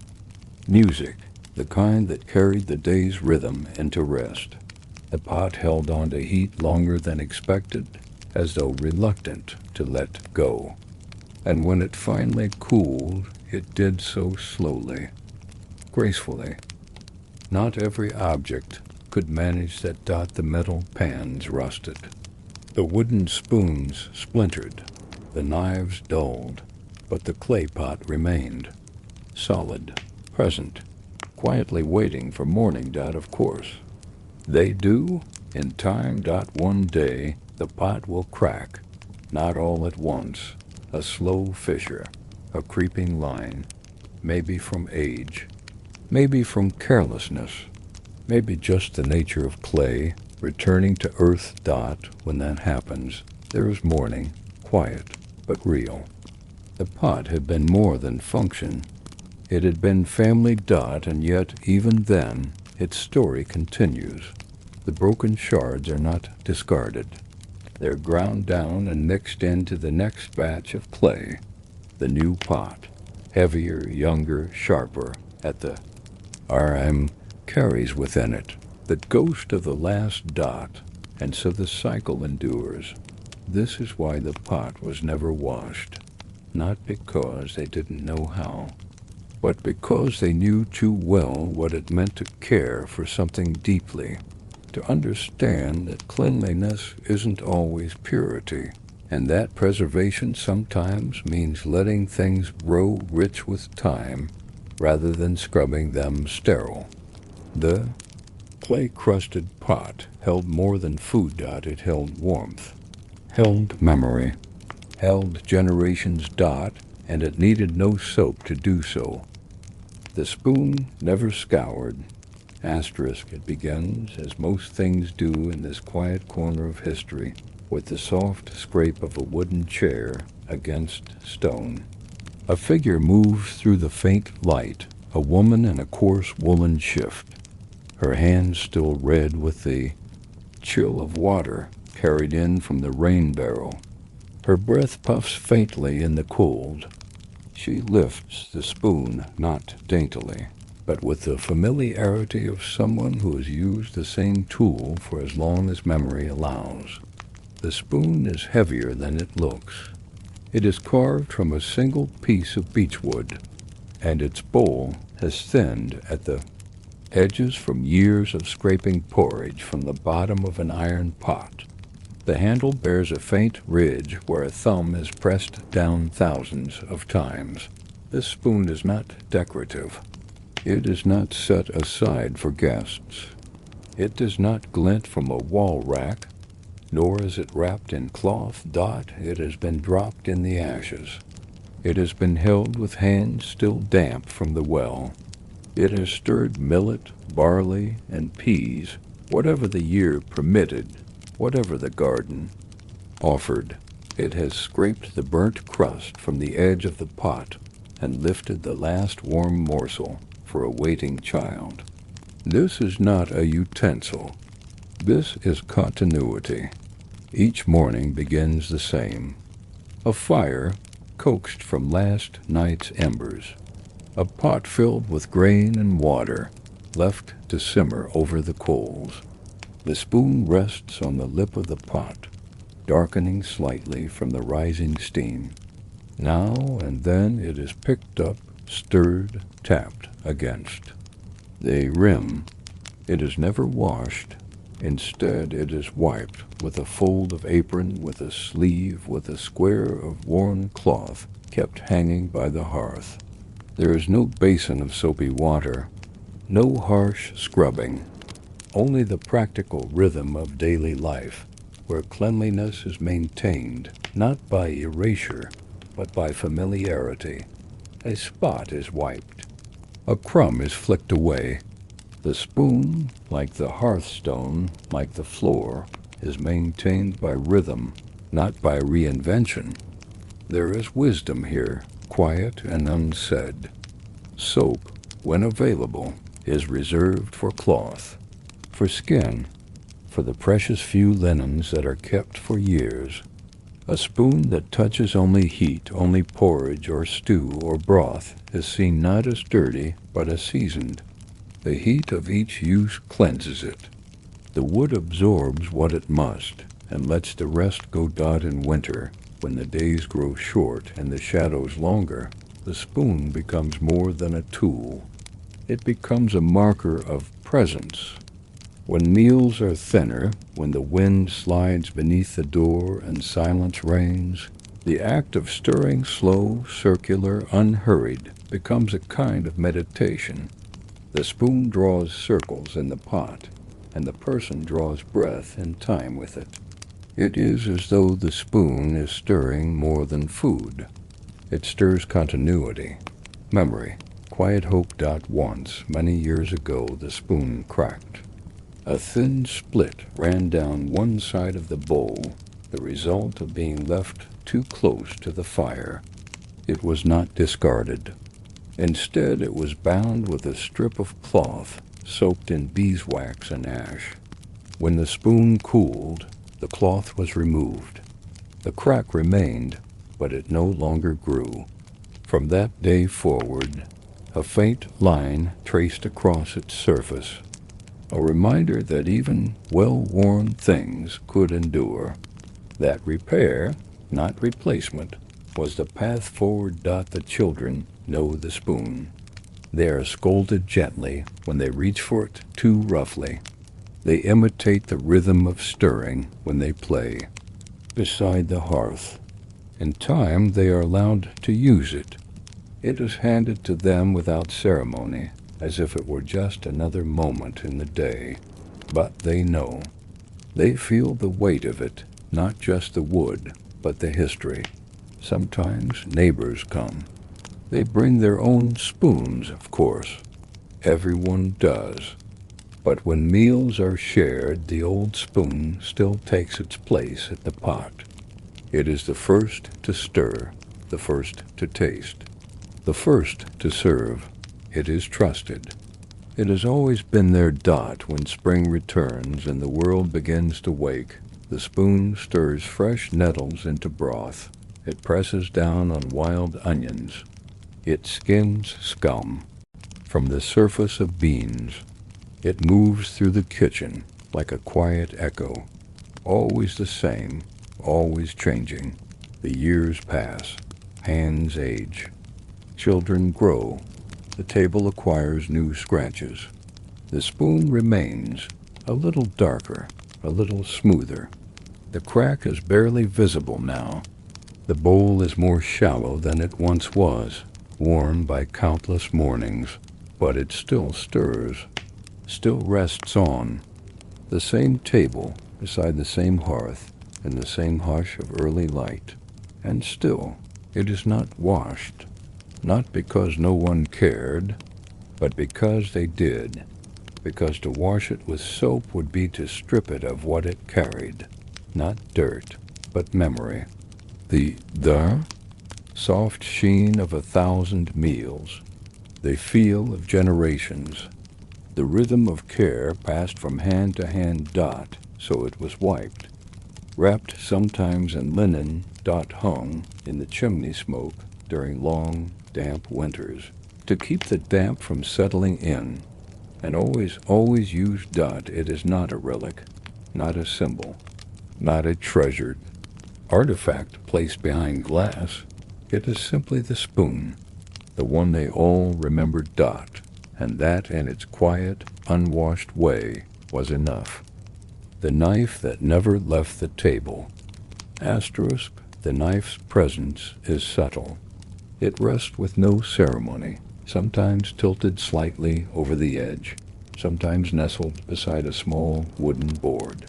music, the kind that carried the day's rhythm into rest. The pot held on to heat longer than expected, as though reluctant to let go. And when it finally cooled, it did so slowly, gracefully. Not every object could manage that. Dot, the metal pans rusted. The wooden spoons splintered, the knives dulled, but the clay pot remained, solid, present, quietly waiting for morning. Dot, of course. They do, in time. Dot, one day the pot will crack, not all at once, a slow fissure, a creeping line, maybe from age, maybe from carelessness, maybe just the nature of clay, returning to earth. Dot, when that happens, there is mourning, quiet, but real. The pot had been more than function. It had been family. Dot, and yet, even then, its story continues. The broken shards are not discarded. They're ground down and mixed into the next batch of clay, the new pot, heavier, younger, sharper, at the RM carries within it the ghost of the last. Dot, and so the cycle endures. This is why the pot was never washed, not because they didn't know how, but because they knew too well what it meant to care for something deeply, to understand that cleanliness isn't always purity, and that preservation sometimes means letting things grow rich with time rather than scrubbing them sterile. The clay-crusted pot held more than food. Dot, it held warmth, held memory, held generations. Dot, and it needed no soap to do so. The spoon never scoured. Asterisk, it begins, as most things do in this quiet corner of history, with the soft scrape of a wooden chair against stone. A figure moves through the faint light, a woman in a coarse woolen shift, her hands still red with the chill of water carried in from the rain barrel. Her breath puffs faintly in the cold. She lifts the spoon not daintily, but with the familiarity of someone who has used the same tool for as long as memory allows. The spoon is heavier than it looks. It is carved from a single piece of beechwood, and its bowl has thinned at the edges from years of scraping porridge from the bottom of an iron pot. The handle bears a faint ridge where a thumb is pressed down thousands of times. This spoon is not decorative. It is not set aside for guests. It does not glint from a wall rack, nor is it wrapped in cloth. It has been dropped in the ashes. It has been held with hands still damp from the well. It has stirred millet, barley, and peas, whatever the year permitted, whatever the garden offered. It has scraped the burnt crust from the edge of the pot and lifted the last warm morsel for a waiting child. This is not a utensil. This is continuity. Each morning begins the same. A fire coaxed from last night's embers. A pot filled with grain and water, left to simmer over the coals. The spoon rests on the lip of the pot, darkening slightly from the rising steam. Now and then it is picked up, stirred, tapped against. The rim, it is never washed. Instead, it is wiped with a fold of apron, with a sleeve, with a square of worn cloth kept hanging by the hearth. There is no basin of soapy water, no harsh scrubbing, only the practical rhythm of daily life, where cleanliness is maintained not by erasure, but by familiarity. A spot is wiped. A crumb is flicked away. The spoon, like the hearthstone, like the floor, is maintained by rhythm, not by reinvention. There is wisdom here, quiet and unsaid. Soap, when available, is reserved for cloth, for skin, for the precious few linens that are kept for years. A spoon that touches only heat, only porridge or stew or broth, is seen not as dirty, but as seasoned. The heat of each use cleanses it. The wood absorbs what it must, and lets the rest go. In winter, when the days grow short and the shadows longer, the spoon becomes more than a tool. It becomes a marker of presence. When meals are thinner, when the wind slides beneath the door and silence reigns, the act of stirring, slow, circular, unhurried, becomes a kind of meditation. The spoon draws circles in the pot, and the person draws breath and time with it. It is as though the spoon is stirring more than food. It stirs continuity, memory, quiet hope. Once, many years ago, the spoon cracked. A thin split ran down one side of the bowl, the result of being left too close to the fire. It was not discarded. Instead, it was bound with a strip of cloth soaked in beeswax and ash. When the spoon cooled, the cloth was removed. The crack remained, but it no longer grew. From that day forward, a faint line traced across its surface, a reminder that even well-worn things could endure, that repair, not replacement, was the path forward. The children know the spoon. They are scolded gently when they reach for it too roughly. They imitate the rhythm of stirring when they play beside the hearth. In time, they are allowed to use it. It is handed to them without ceremony, as if it were just another moment in the day. But they know. They feel the weight of it, not just the wood, but the history. Sometimes neighbors come. They bring their own spoons, of course. Everyone does. But when meals are shared, the old spoon still takes its place at the pot. It is the first to stir, the first to taste, the first to serve. It is trusted. It has always been there. When spring returns and the world begins to wake, the spoon stirs fresh nettles into broth. It presses down on wild onions. It skims scum from the surface of beans. It moves through the kitchen like a quiet echo, always the same, always changing. The years pass, hands age, children grow, the table acquires new scratches. The spoon remains a little darker, a little smoother. The crack is barely visible now. The bowl is more shallow than it once was, worn by countless mornings, but it still stirs, still rests on the same table beside the same hearth in the same hush of early light. And still it is not washed, not because no one cared, but because they did, because to wash it with soap would be to strip it of what it carried, not dirt, but memory. The soft sheen of 1,000 meals, the feel of generations, the rhythm of care passed from hand to hand. So it was wiped, wrapped sometimes in linen. Hung in the chimney smoke during long, damp winters, to keep the damp from settling in, and always used. It is not a relic, not a symbol, not a treasured artifact placed behind glass. It is simply the spoon, the one they all remembered. And that in its quiet, unwashed way was enough. The knife that never left the table. The knife's presence is subtle. It rests with no ceremony, sometimes tilted slightly over the edge, sometimes nestled beside a small wooden board.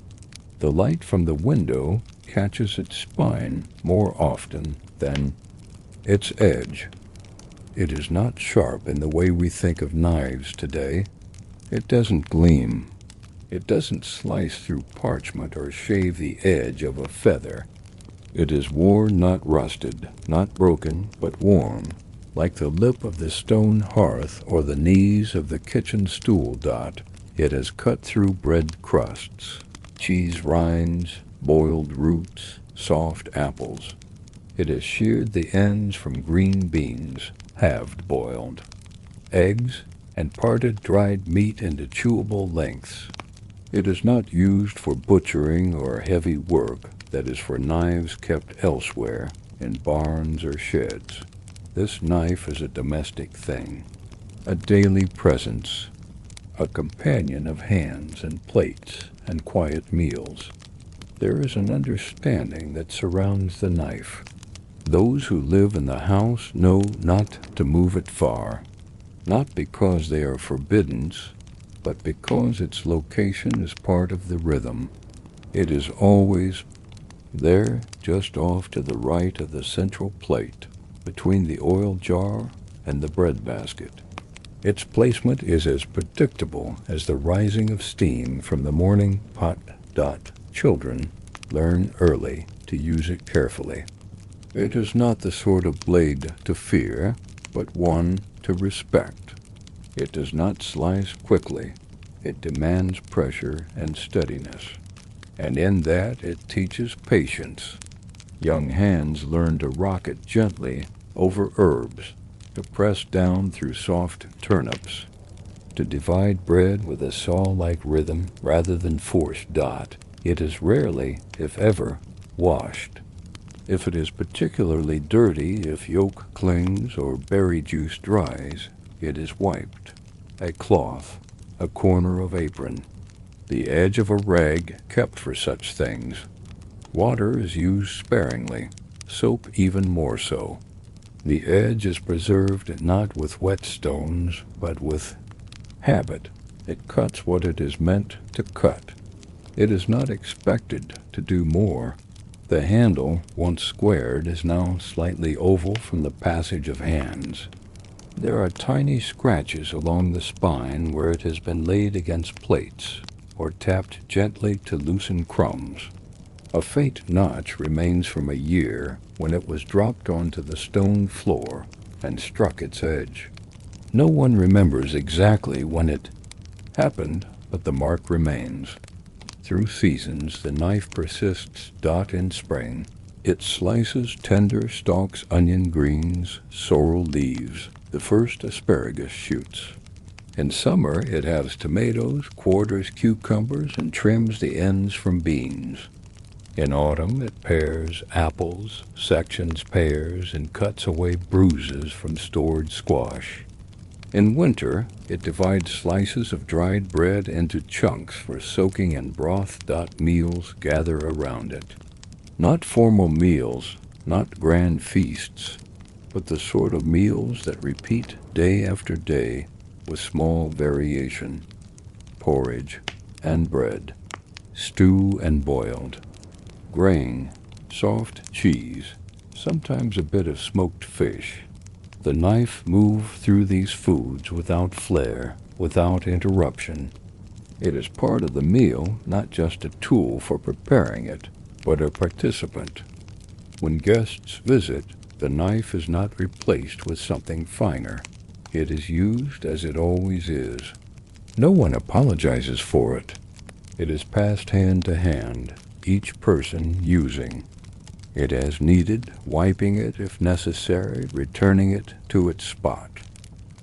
The light from the window catches its spine more often than its edge. It is not sharp in the way we think of knives today. It doesn't gleam. It doesn't slice through parchment or shave the edge of a feather. It is worn, not rusted, not broken, but warm, like the lip of the stone hearth or the knees of the kitchen stool. It has cut through bread crusts, cheese rinds, boiled roots, soft apples. It has sheared the ends from green beans, halved boiled, eggs, and parted dried meat into chewable lengths. It is not used for butchering or heavy work that is for knives kept elsewhere, in barns or sheds. This knife is a domestic thing, a daily presence, a companion of hands and plates and quiet meals. There is an understanding that surrounds the knife. Those who live in the house know not to move it far, not because they are forbidden, but because its location is part of the rhythm. It is always there, just off to the right of the central plate, between the oil jar and the bread basket. Its placement is as predictable as the rising of steam from the morning pot. Children learn early to use it carefully. It is not the sort of blade to fear, but one to respect. It does not slice quickly. It demands pressure and steadiness. And in that it teaches patience. Young hands learn to rock it gently over herbs, to press down through soft turnips, to divide bread with a saw-like rhythm rather than force. It is rarely, if ever, washed. If it is particularly dirty, if yolk clings or berry juice dries, it is wiped. A cloth, a corner of apron, the edge of a rag kept for such things. Water is used sparingly, soap even more so. The edge is preserved not with whetstones, but with habit. It cuts what it is meant to cut. It is not expected to do more. The handle, once squared, is now slightly oval from the passage of hands. There are tiny scratches along the spine where it has been laid against plates or tapped gently to loosen crumbs. A faint notch remains from a year when it was dropped onto the stone floor and struck its edge. No one remembers exactly when it happened, but the mark remains. Through seasons, the knife persists. In spring, it slices tender stalks, onion greens, sorrel leaves, the first asparagus shoots. In summer, it halves tomatoes, quarters cucumbers, and trims the ends from beans. In autumn, it pares apples, sections pears, and cuts away bruises from stored squash. In winter, it divides slices of dried bread into chunks for soaking in broth. Meals gather around it. Not formal meals, not grand feasts, but the sort of meals that repeat day after day with small variation. Porridge and bread, stew and boiled, grain, soft cheese, sometimes a bit of smoked fish. The knife moved through these foods without flair, without interruption. It is part of the meal, not just a tool for preparing it, but a participant. When guests visit, the knife is not replaced with something finer. It is used as it always is. No one apologizes for it. It is passed hand to hand, each person using it as needed, wiping it if necessary, returning it to its spot.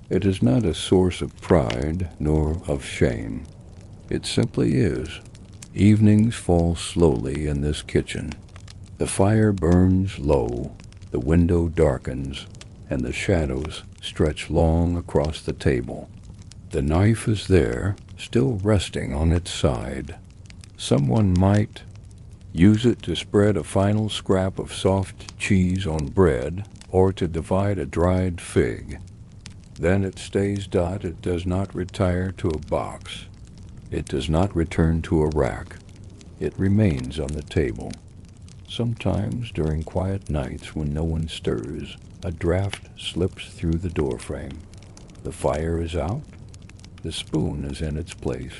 It is not a source of pride nor of shame. It simply is. Evenings fall slowly in this kitchen. The fire burns low, the window darkens, and the shadows stretch long across the table. The knife is there, still resting on its side. Someone might use it to spread a final scrap of soft cheese on bread or to divide a dried fig. Then it stays. It does not retire to a box. It does not return to a rack. It remains on the table. Sometimes during quiet nights when no one stirs, a draft slips through the doorframe. The fire is out. The spoon is in its place.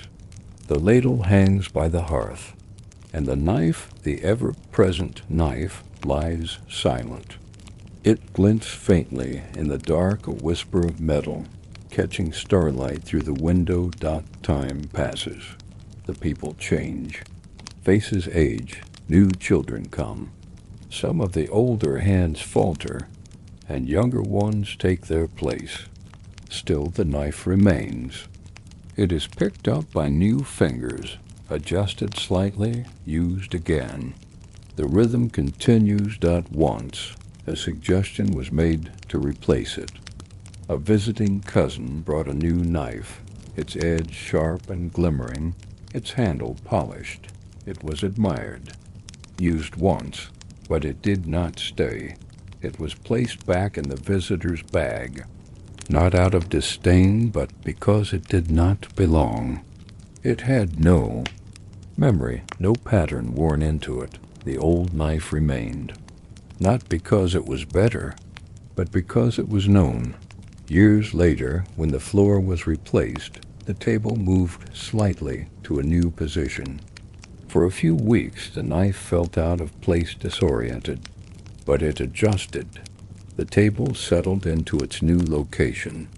The ladle hangs by the hearth. And the knife, the ever-present knife, lies silent. It glints faintly in the dark, a whisper of metal, catching starlight through the window. Time passes. The people change. Faces age. New children come. Some of the older hands falter, and younger ones take their place. Still the knife remains. It is picked up by new fingers, adjusted slightly, used again. The rhythm continues. Once, a suggestion was made to replace it. A visiting cousin brought a new knife, its edge sharp and glimmering, its handle polished. It was admired. Used once, but it did not stay. It was placed back in the visitor's bag, not out of disdain, but because it did not belong. It had no memory, no pattern worn into it. The old knife remained, not because it was better, but because it was known. Years later, when the floor was replaced, the table moved slightly to a new position. For a few weeks, the knife felt out of place, disoriented, but it adjusted. The table settled into its new location.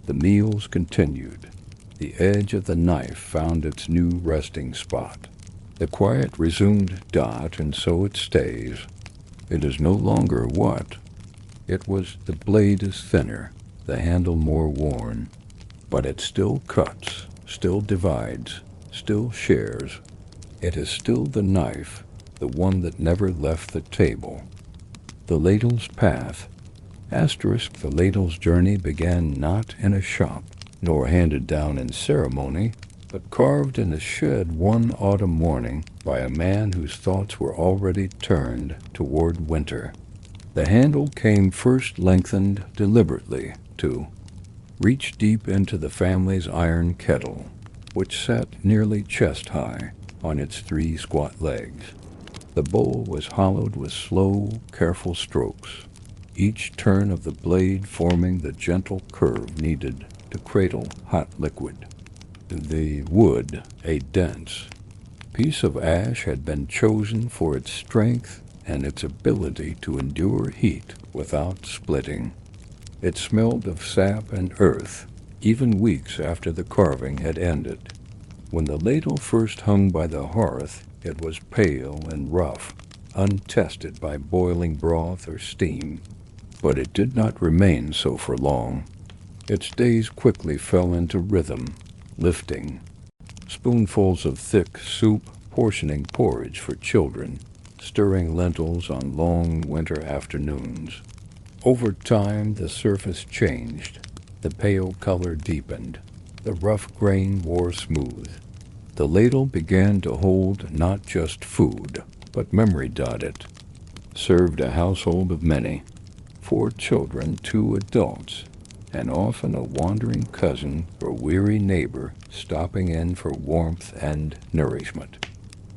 The meals continued. The edge of the knife found its new resting spot. The quiet resumed. And so it stays. It is no longer what it was. The blade is thinner, the handle more worn, but it still cuts, still divides, still shares. It is still the knife, the one that never left the table. The ladle's path. The ladle's journey began not in a shop, nor handed down in ceremony, but carved in a shed one autumn morning by a man whose thoughts were already turned toward winter. The handle came first lengthened deliberately to reach deep into the family's iron kettle, which sat nearly chest-high on its 3 squat legs. The bowl was hollowed with slow, careful strokes. each turn of the blade forming the gentle curve needed to cradle hot liquid. The wood, a dense piece of ash, had been chosen for its strength and its ability to endure heat without splitting. It smelled of sap and earth, even weeks after the carving had ended. When the ladle first hung by the hearth, it was pale and rough, untested by boiling broth or steam. But it did not remain so for long. Its days quickly fell into rhythm, lifting spoonfuls of thick soup, portioning porridge for children, stirring lentils on long winter afternoons. Over time, the surface changed. The pale color deepened. The rough grain wore smooth. The ladle began to hold not just food, but memory. It served a household of many, 4 children, 2 adults, and often a wandering cousin or weary neighbor stopping in for warmth and nourishment.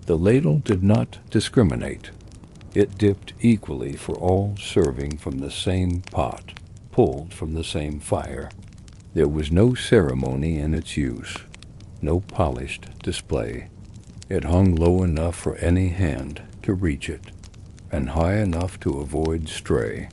The ladle did not discriminate. It dipped equally for all, serving from the same pot, pulled from the same fire. There was no ceremony in its use, no polished display. It hung low enough for any hand to reach it, and high enough to avoid stray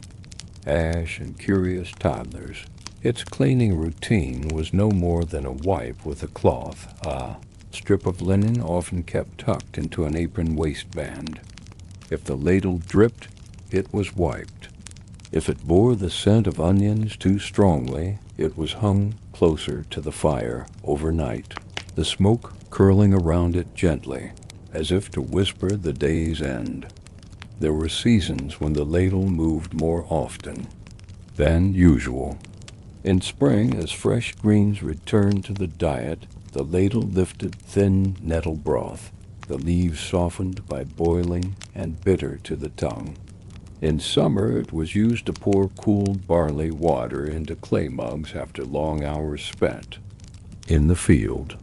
ash and curious toddlers. Its cleaning routine was no more than a wipe with a cloth, a strip of linen often kept tucked into an apron waistband. If the ladle dripped, it was wiped. If it bore the scent of onions too strongly, it was hung closer to the fire overnight, the smoke curling around it gently, as if to whisper the day's end. There were seasons when the ladle moved more often than usual. In spring, as fresh greens returned to the diet, the ladle lifted thin nettle broth, the leaves softened by boiling and bitter to the tongue. In summer, it was used to pour cooled barley water into clay mugs after long hours spent in the field.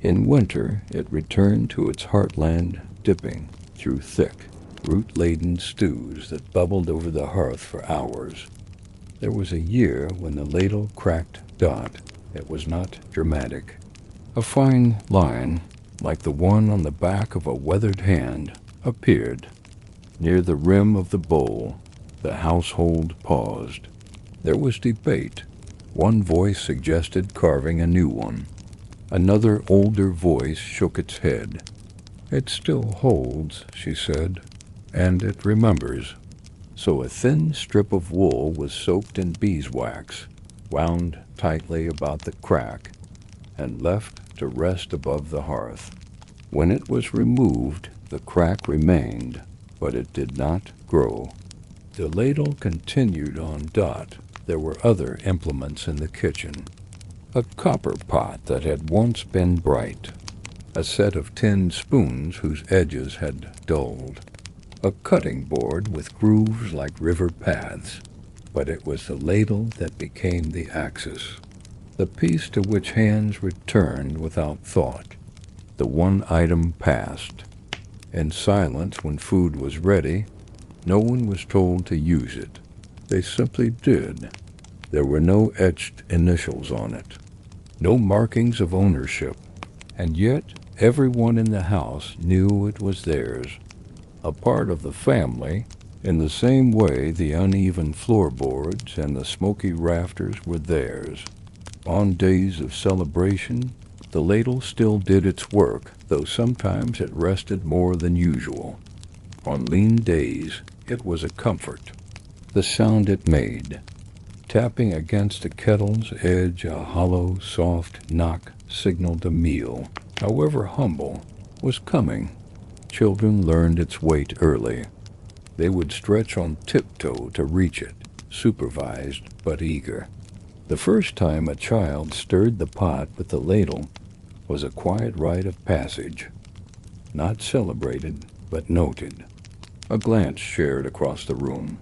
In winter, it returned to its heartland, dipping through thick, root-laden stews that bubbled over the hearth for hours. There was a year when the ladle cracked. It was not dramatic. A fine line, like the one on the back of a weathered hand, appeared. Near the rim of the bowl, the household paused. There was debate. One voice suggested carving a new one. Another, older voice shook its head. "It still holds," she said, "and it remembers." So a thin strip of wool was soaked in beeswax, wound tightly about the crack, and left to rest above the hearth. When it was removed, the crack remained, but it did not grow. The ladle continued on. There were other implements in the kitchen. A copper pot that had once been bright, a set of tin spoons whose edges had dulled, a cutting board with grooves like river paths. But it was the ladle that became the axis, the piece to which hands returned without thought. The one item passed. In silence, when food was ready, no one was told to use it. They simply did. There were no etched initials on it, no markings of ownership, and yet everyone in the house knew it was theirs, a part of the family, in the same way the uneven floorboards and the smoky rafters were theirs. On days of celebration, the ladle still did its work, though sometimes it rested more than usual. On lean days, it was a comfort. The sound it made, tapping against a kettle's edge, a hollow, soft knock, signaled a meal, however humble, was coming. Children learned its weight early. They would stretch on tiptoe to reach it, supervised but eager. The first time a child stirred the pot with the ladle was a quiet rite of passage, not celebrated but noted. A glance shared across the room,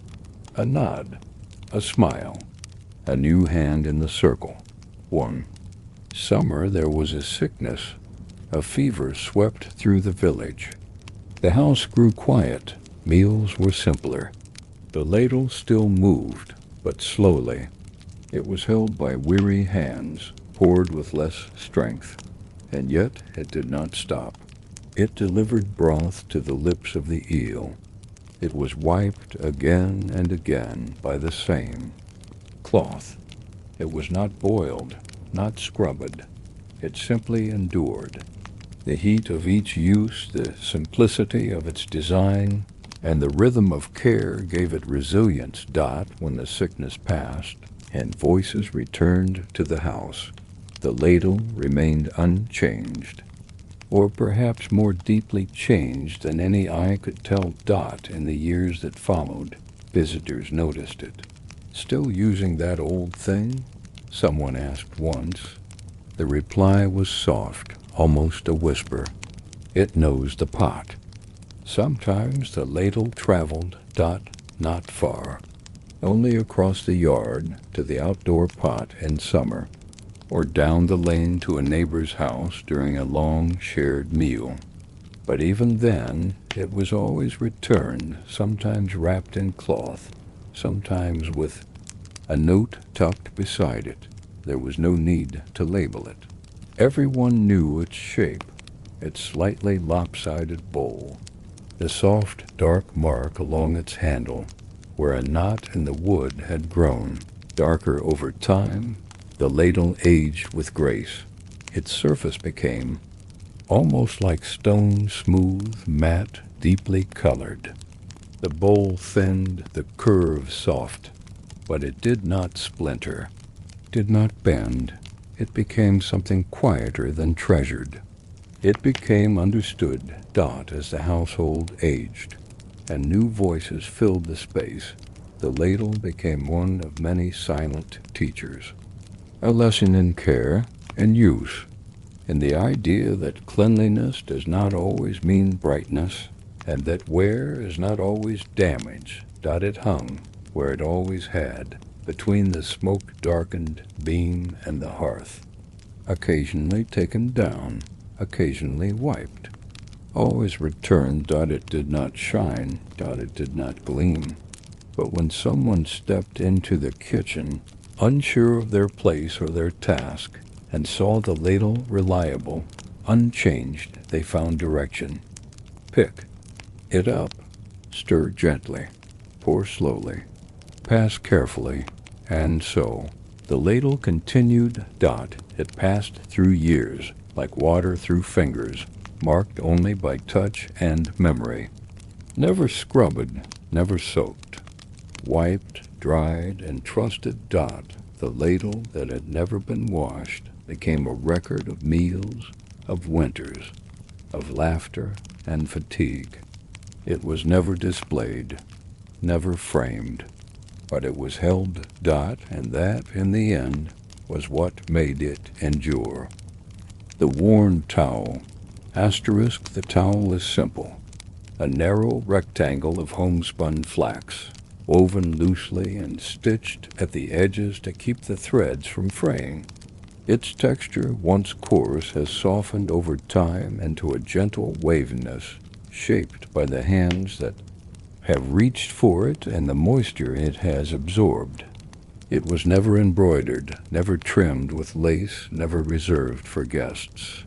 a nod, a smile, a new hand in the circle. One summer there was a sickness. A fever swept through the village. The house grew quiet. Meals were simpler. The ladle still moved, but slowly. It was held by weary hands, poured with less strength, and yet it did not stop. It delivered broth to the lips of the eel. It was wiped again and again by the same cloth. It was not boiled, not scrubbed. It simply endured. The heat of each use, the simplicity of its design, and the rhythm of care gave it resilience. When the sickness passed and voices returned to the house, the ladle remained unchanged, or perhaps more deeply changed than any eye could tell. In the years that followed, visitors noticed it. "Still using that old thing?" someone asked once. The reply was soft, almost a whisper. "It knows the pot." Sometimes the ladle traveled, not far, only across the yard to the outdoor pot in summer, or down the lane to a neighbor's house during a long shared meal. But even then, it was always returned, sometimes wrapped in cloth, sometimes with a note tucked beside it. There was no need to label it. Everyone knew its shape, its slightly lopsided bowl, the soft, dark mark along its handle, where a knot in the wood had grown. Darker over time, the ladle aged with grace. Its surface became almost like stone, smooth, matte, deeply colored. The bowl thinned, the curve soft, but it did not splinter, did not bend. It became something quieter than treasured. It became understood, as the household aged, and new voices filled the space. The ladle became one of many silent teachers, a lesson in care and use, in the idea that cleanliness does not always mean brightness, and that wear is not always damage. It hung where it always had, between the smoke-darkened beam and the hearth, occasionally taken down, occasionally wiped, always returned. It did not shine, it did not gleam. But when someone stepped into the kitchen, unsure of their place or their task, and saw the ladle reliable, unchanged, they found direction. Pick it up, stir gently, pour slowly, pass carefully, and so the ladle continued. It passed through years, like water through fingers, marked only by touch and memory. Never scrubbed, never soaked, wiped, dried, and trusted. The ladle that had never been washed became a record of meals, of winters, of laughter and fatigue. It was never displayed, never framed, but it was held. And that, in the end, was what made it endure. The worn towel. The towel is simple, a narrow rectangle of homespun flax, woven loosely and stitched at the edges to keep the threads from fraying. Its texture, once coarse, has softened over time into a gentle waviness, shaped by the hands that have reached for it and the moisture it has absorbed. It was never embroidered, never trimmed with lace, never reserved for guests.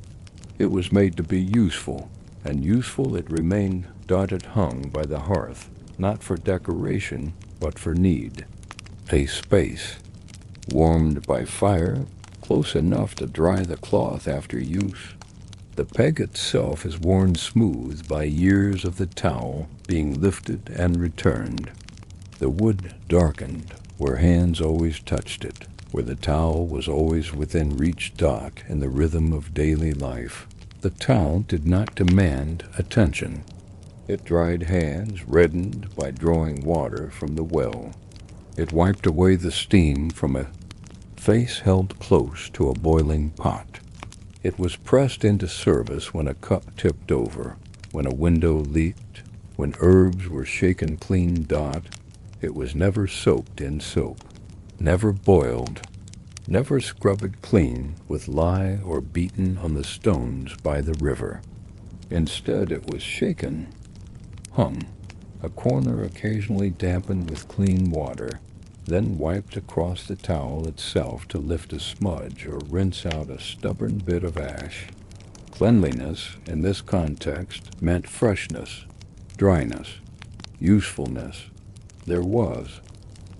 It was made to be useful, and useful it remained. It hung by the hearth, not for decoration, but for need. A space, warmed by fire, close enough to dry the cloth after use. The peg itself is worn smooth by years of the towel being lifted and returned. The wood darkened where hands always touched it, where the towel was always within reach. In the rhythm of daily life, the towel did not demand attention. It dried hands reddened by drawing water from the well. It wiped away the steam from a face held close to a boiling pot. It was pressed into service when a cup tipped over, when a window leaked, when herbs were shaken clean. It was never soaked in soap, never boiled, never scrubbed clean with lye or beaten on the stones by the river. Instead, it was shaken, hung, a corner occasionally dampened with clean water, then wiped across the towel itself to lift a smudge or rinse out a stubborn bit of ash. Cleanliness, in this context, meant freshness, dryness, usefulness. There was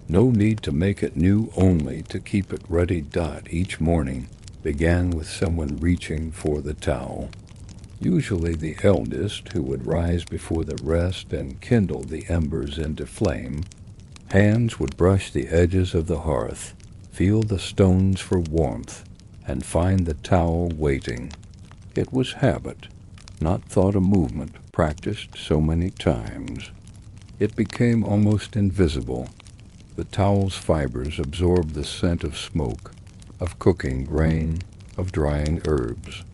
no need to make it new, only to keep it ready. Each morning began with someone reaching for the towel, usually the eldest, who would rise before the rest and kindle the embers into flame. Hands would brush the edges of the hearth, feel the stones for warmth, and find the towel waiting. It was habit, not thought, a movement practiced so many times. It became almost invisible. The towel's fibers absorbed the scent of smoke, of cooking grain, of drying herbs.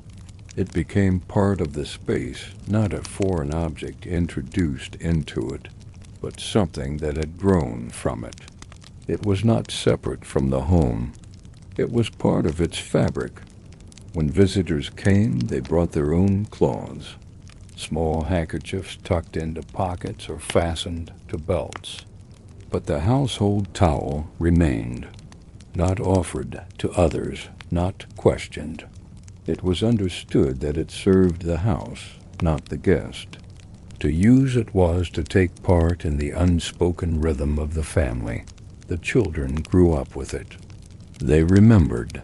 It became part of the space, not a foreign object introduced into it, but something that had grown from it. It was not separate from the home. It was part of its fabric. When visitors came, they brought their own cloths, small handkerchiefs tucked into pockets or fastened to belts. But the household towel remained, not offered to others, not questioned. It was understood that it served the house, not the guest. To use it was to take part in the unspoken rhythm of the family. The children grew up with it. They remembered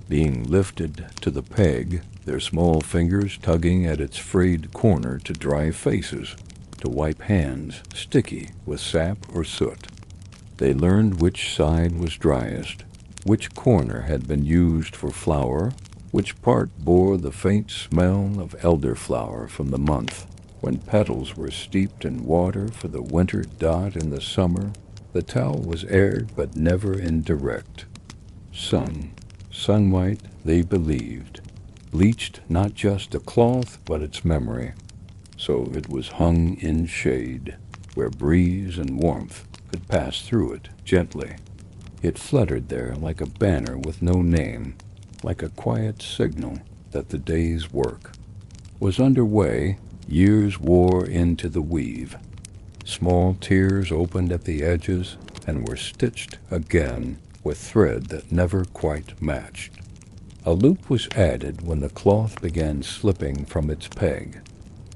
being lifted to the peg, their small fingers tugging at its frayed corner to dry faces, to wipe hands sticky with sap or soot. They learned which side was driest, which corner had been used for flour, which part bore the faint smell of elderflower from the month when petals were steeped in water for the winter. In the summer, the towel was aired but never in direct sunlight, they believed, bleached not just the cloth but its memory. So it was hung in shade, where breeze and warmth could pass through it gently. It fluttered there like a banner with no name, like a quiet signal that the day's work was underway. Years wore into the weave. Small tears opened at the edges and were stitched again with thread that never quite matched. A loop was added when the cloth began slipping from its peg.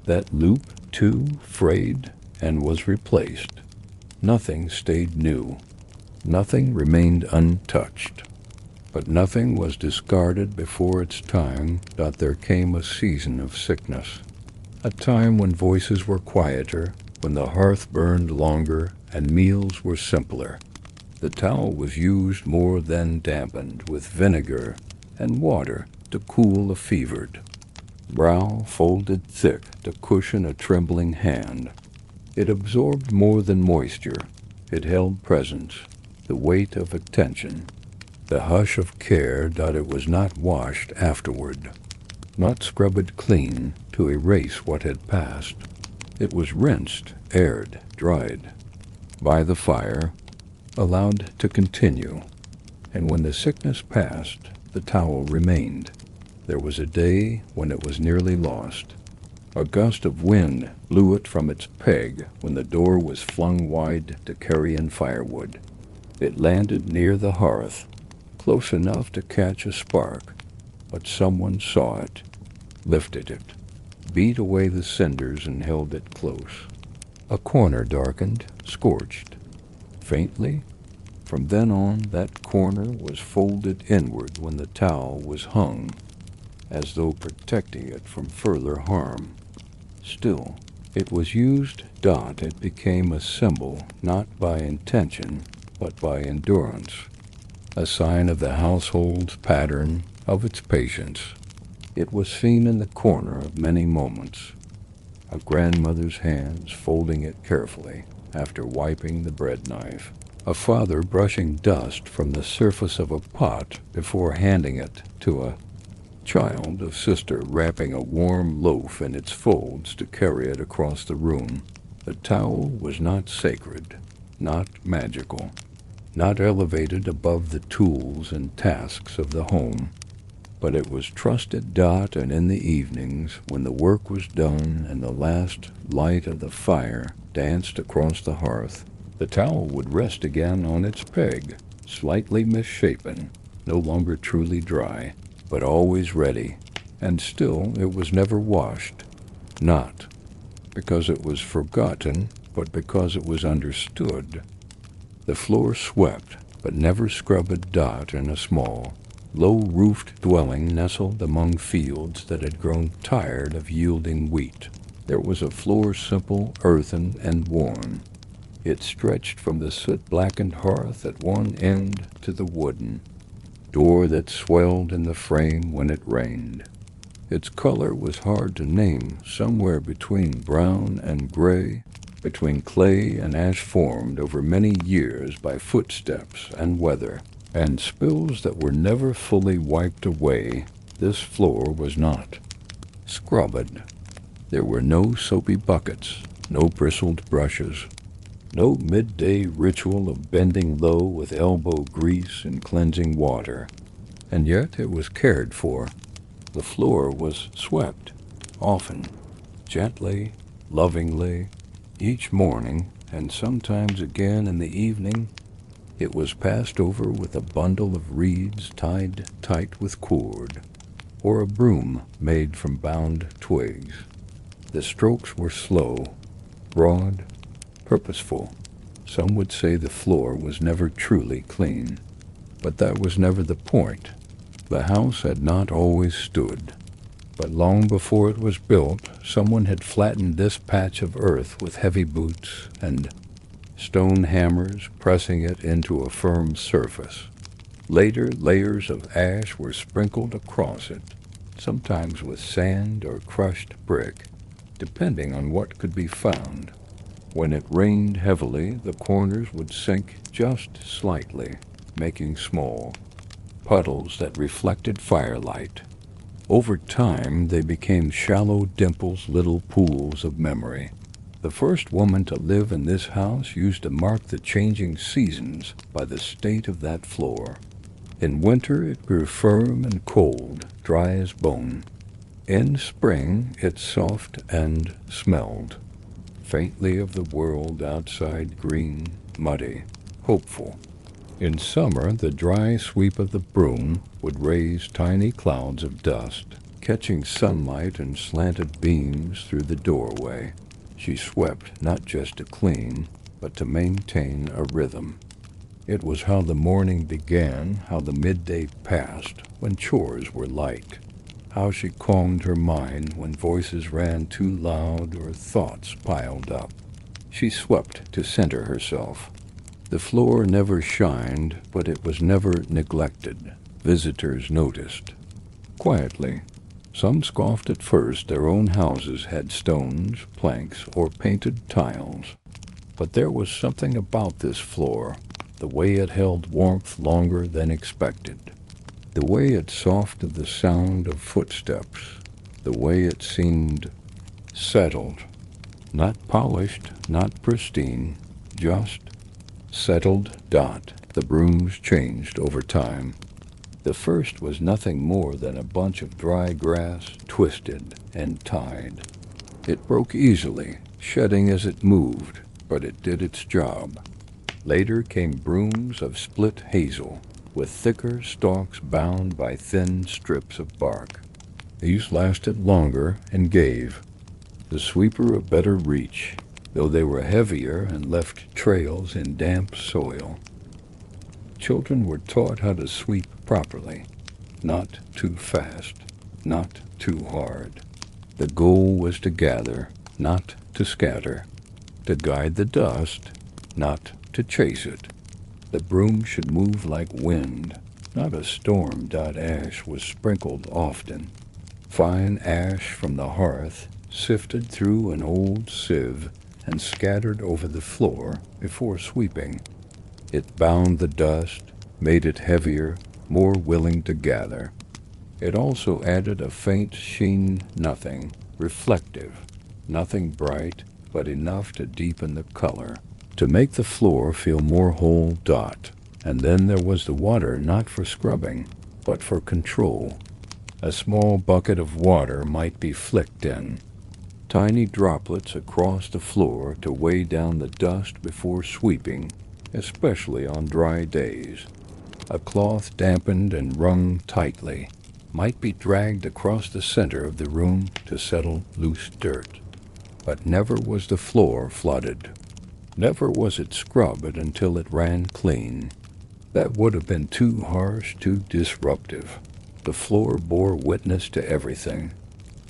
That loop, too, frayed and was replaced. Nothing stayed new. Nothing remained untouched. But nothing was discarded before its time. There came a season of sickness, a time when voices were quieter, when the hearth burned longer and meals were simpler. The towel was used more than dampened, with vinegar and water to cool a fevered brow, folded thick to cushion a trembling hand. It absorbed more than moisture. It held presence, the weight of attention, the hush of care. It was not washed afterward, not scrubbed clean to erase what had passed. It was rinsed, aired, dried by the fire, allowed to continue. And when the sickness passed, the towel remained. There was a day when it was nearly lost. A gust of wind blew it from its peg when the door was flung wide to carry in firewood. It landed near the hearth, close enough to catch a spark, but someone saw it, lifted it, beat away the cinders and held it close. A corner darkened, scorched. Faintly, from then on, that corner was folded inward when the towel was hung, as though protecting it from further harm. Still, it was used. It became a symbol, not by intention, but by endurance, a sign of the household's pattern, of its patience. It was seen in the corner of many moments, a grandmother's hands folding it carefully after wiping the bread knife, a father brushing dust from the surface of a pot before handing it to a child, a sister wrapping a warm loaf in its folds to carry it across the room. The towel was not sacred, not magical, not elevated above the tools and tasks of the home. But it was trusted Dot, and in the evenings, when the work was done and the last light of the fire danced across the hearth, the towel would rest again on its peg, slightly misshapen, no longer truly dry, but always ready, and still it was never washed, not because it was forgotten, but because it was understood. The floor swept, but never scrubbed Dot in a small, low-roofed dwelling nestled among fields that had grown tired of yielding wheat. There was a floor simple, earthen, and worn. It stretched from the soot-blackened hearth at one end to the wooden door that swelled in the frame when it rained. Its color was hard to name, somewhere between brown and gray, between clay and ash formed over many years by footsteps and weather, and spills that were never fully wiped away. This floor was not scrubbed. There were no soapy buckets, no bristled brushes, no midday ritual of bending low with elbow grease and cleansing water. And yet it was cared for. The floor was swept, often, gently, lovingly, each morning, and sometimes again in the evening. It was passed over with a bundle of reeds tied tight with cord, or a broom made from bound twigs. The strokes were slow, broad, purposeful. Some would say the floor was never truly clean, but that was never the point. The house had not always stood, but long before it was built, someone had flattened this patch of earth with heavy boots and stone hammers, pressing it into a firm surface. Later, layers of ash were sprinkled across it, sometimes with sand or crushed brick, depending on what could be found. When it rained heavily, the corners would sink just slightly, making small puddles that reflected firelight. Over time, they became shallow dimples, little pools of memory. The first woman to live in this house used to mark the changing seasons by the state of that floor. In winter, it grew firm and cold, dry as bone. In spring, it soft and smelled faintly of the world outside, green, muddy, hopeful. In summer, the dry sweep of the broom would raise tiny clouds of dust, catching sunlight and slanted beams through the doorway. She swept not just to clean, but to maintain a rhythm. It was how the morning began, how the midday passed, when chores were light, how she calmed her mind when voices ran too loud or thoughts piled up. She swept to center herself. The floor never shined, but it was never neglected. Visitors noticed. Quietly. Some scoffed at first. Their own houses had stones, planks, or painted tiles. But there was something about this floor, the way it held warmth longer than expected, the way it softened the sound of footsteps, the way it seemed settled, not polished, not pristine, just settled. Dot. The brooms changed over time. The first was nothing more than a bunch of dry grass, twisted and tied. It broke easily, shedding as it moved, but it did its job. Later came brooms of split hazel, with thicker stalks bound by thin strips of bark. These lasted longer and gave the sweeper a better reach, though they were heavier and left trails in damp soil. Children were taught how to sweep properly, not too fast, not too hard. The goal was to gather, not to scatter, to guide the dust, not to chase it. The broom should move like wind, not a storm. Ash was sprinkled often. Fine ash from the hearth, sifted through an old sieve and scattered over the floor before sweeping. It bound the dust, made it heavier, more willing to gather. It also added a faint sheen, nothing reflective, nothing bright, but enough to deepen the color, to make the floor feel more whole. And then there was the water, not for scrubbing, but for control. A small bucket of water might be flicked in, tiny droplets across the floor to weigh down the dust before sweeping, especially on dry days. A cloth dampened and wrung tightly might be dragged across the center of the room to settle loose dirt. But never was the floor flooded. Never was it scrubbed until it ran clean. That would have been too harsh, too disruptive. The floor bore witness to everything.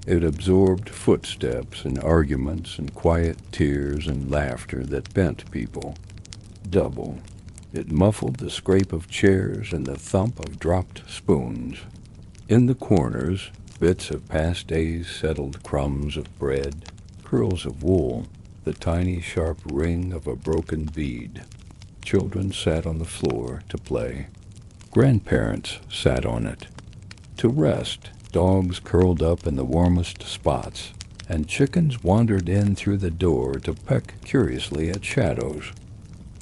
It absorbed footsteps and arguments and quiet tears and laughter that bent people. Double. It muffled the scrape of chairs and the thump of dropped spoons. In the corners, bits of past days settled, crumbs of bread, curls of wool, the tiny sharp ring of a broken bead. Children sat on the floor to play. Grandparents sat on it. To rest, dogs curled up in the warmest spots, and chickens wandered in through the door to peck curiously at shadows.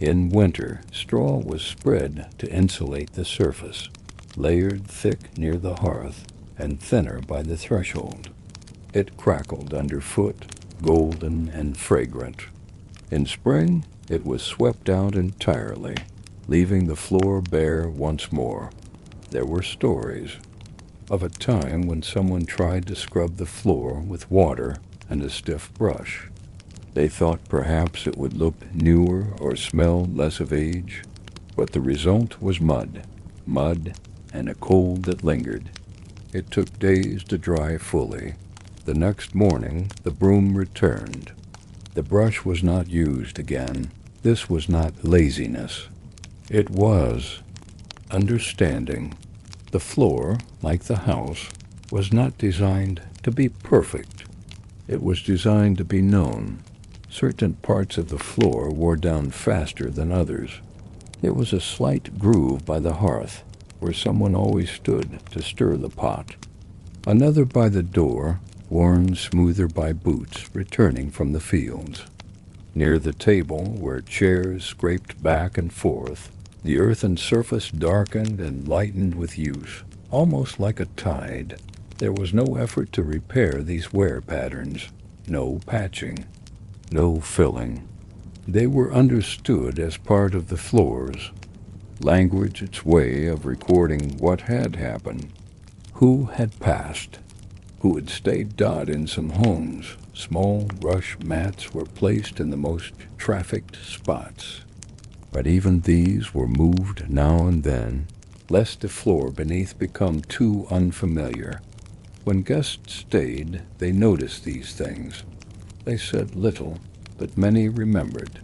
In winter, straw was spread to insulate the surface, layered thick near the hearth and thinner by the threshold. It crackled underfoot, golden and fragrant. In spring, it was swept out entirely, leaving the floor bare once more. There were stories of a time when someone tried to scrub the floor with water and a stiff brush. They thought perhaps it would look newer or smell less of age, but the result was mud and a cold that lingered. It took days to dry fully. The next morning, the broom returned. The brush was not used again. This was not laziness. It was understanding. The floor, like the house, was not designed to be perfect. It was designed to be known. Certain parts of the floor wore down faster than others. There was a slight groove by the hearth, where someone always stood to stir the pot. Another by the door, worn smoother by boots returning from the fields. Near the table, where chairs scraped back and forth, the earthen surface darkened and lightened with use, almost like a tide. There was no effort to repair these wear patterns, no patching, no filling. They were understood as part of the floors. Language its way of recording what had happened, who had passed, who had stayed. In some homes, small rush mats were placed in the most trafficked spots. But even these were moved now and then, lest the floor beneath become too unfamiliar. When guests stayed, they noticed these things. They said little, but many remembered.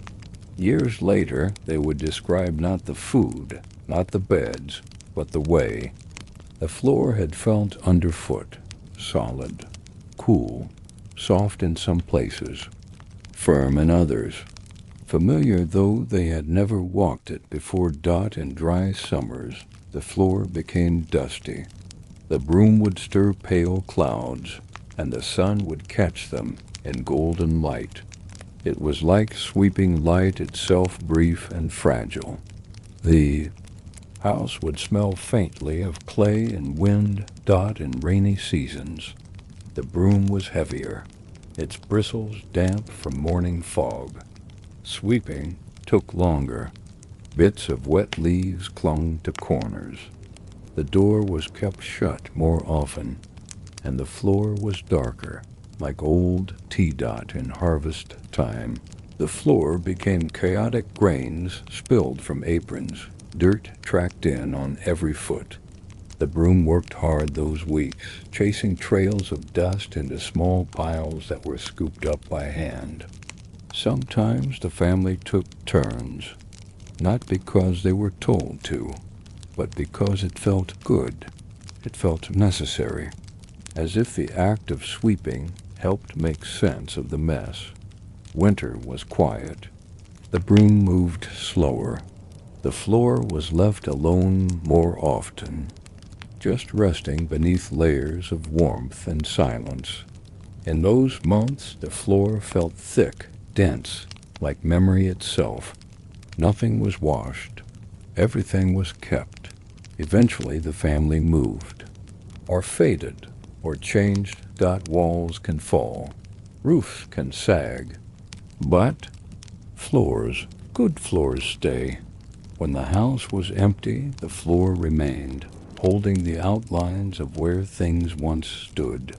Years later, they would describe not the food, not the beds, but the way. The floor had felt underfoot, solid, cool, soft in some places, firm in others. Familiar though they had never walked it before, in dry summers, the floor became dusty. The broom would stir pale clouds, and the sun would catch them in golden light. It was like sweeping light itself, brief and fragile. The house would smell faintly of clay and wind, in rainy seasons. The broom was heavier, its bristles damp from morning fog. Sweeping took longer. Bits of wet leaves clung to corners. The door was kept shut more often, and the floor was darker, like old T-dot in harvest time. The floor became chaotic grains spilled from aprons, dirt tracked in on every foot. The broom worked hard those weeks, chasing trails of dust into small piles that were scooped up by hand. Sometimes the family took turns, not because they were told to, but because it felt good. It felt necessary, as if the act of sweeping helped make sense of the mess. Winter was quiet. The broom moved slower. The floor was left alone more often, just resting beneath layers of warmth and silence. In those months, the floor felt thick, dense, like memory itself. Nothing was washed. Everything was kept. Eventually, the family moved. or faded, or changed. Walls can fall, roofs can sag, but floors, good floors stay. When the house was empty, the floor remained, holding the outlines of where things once stood.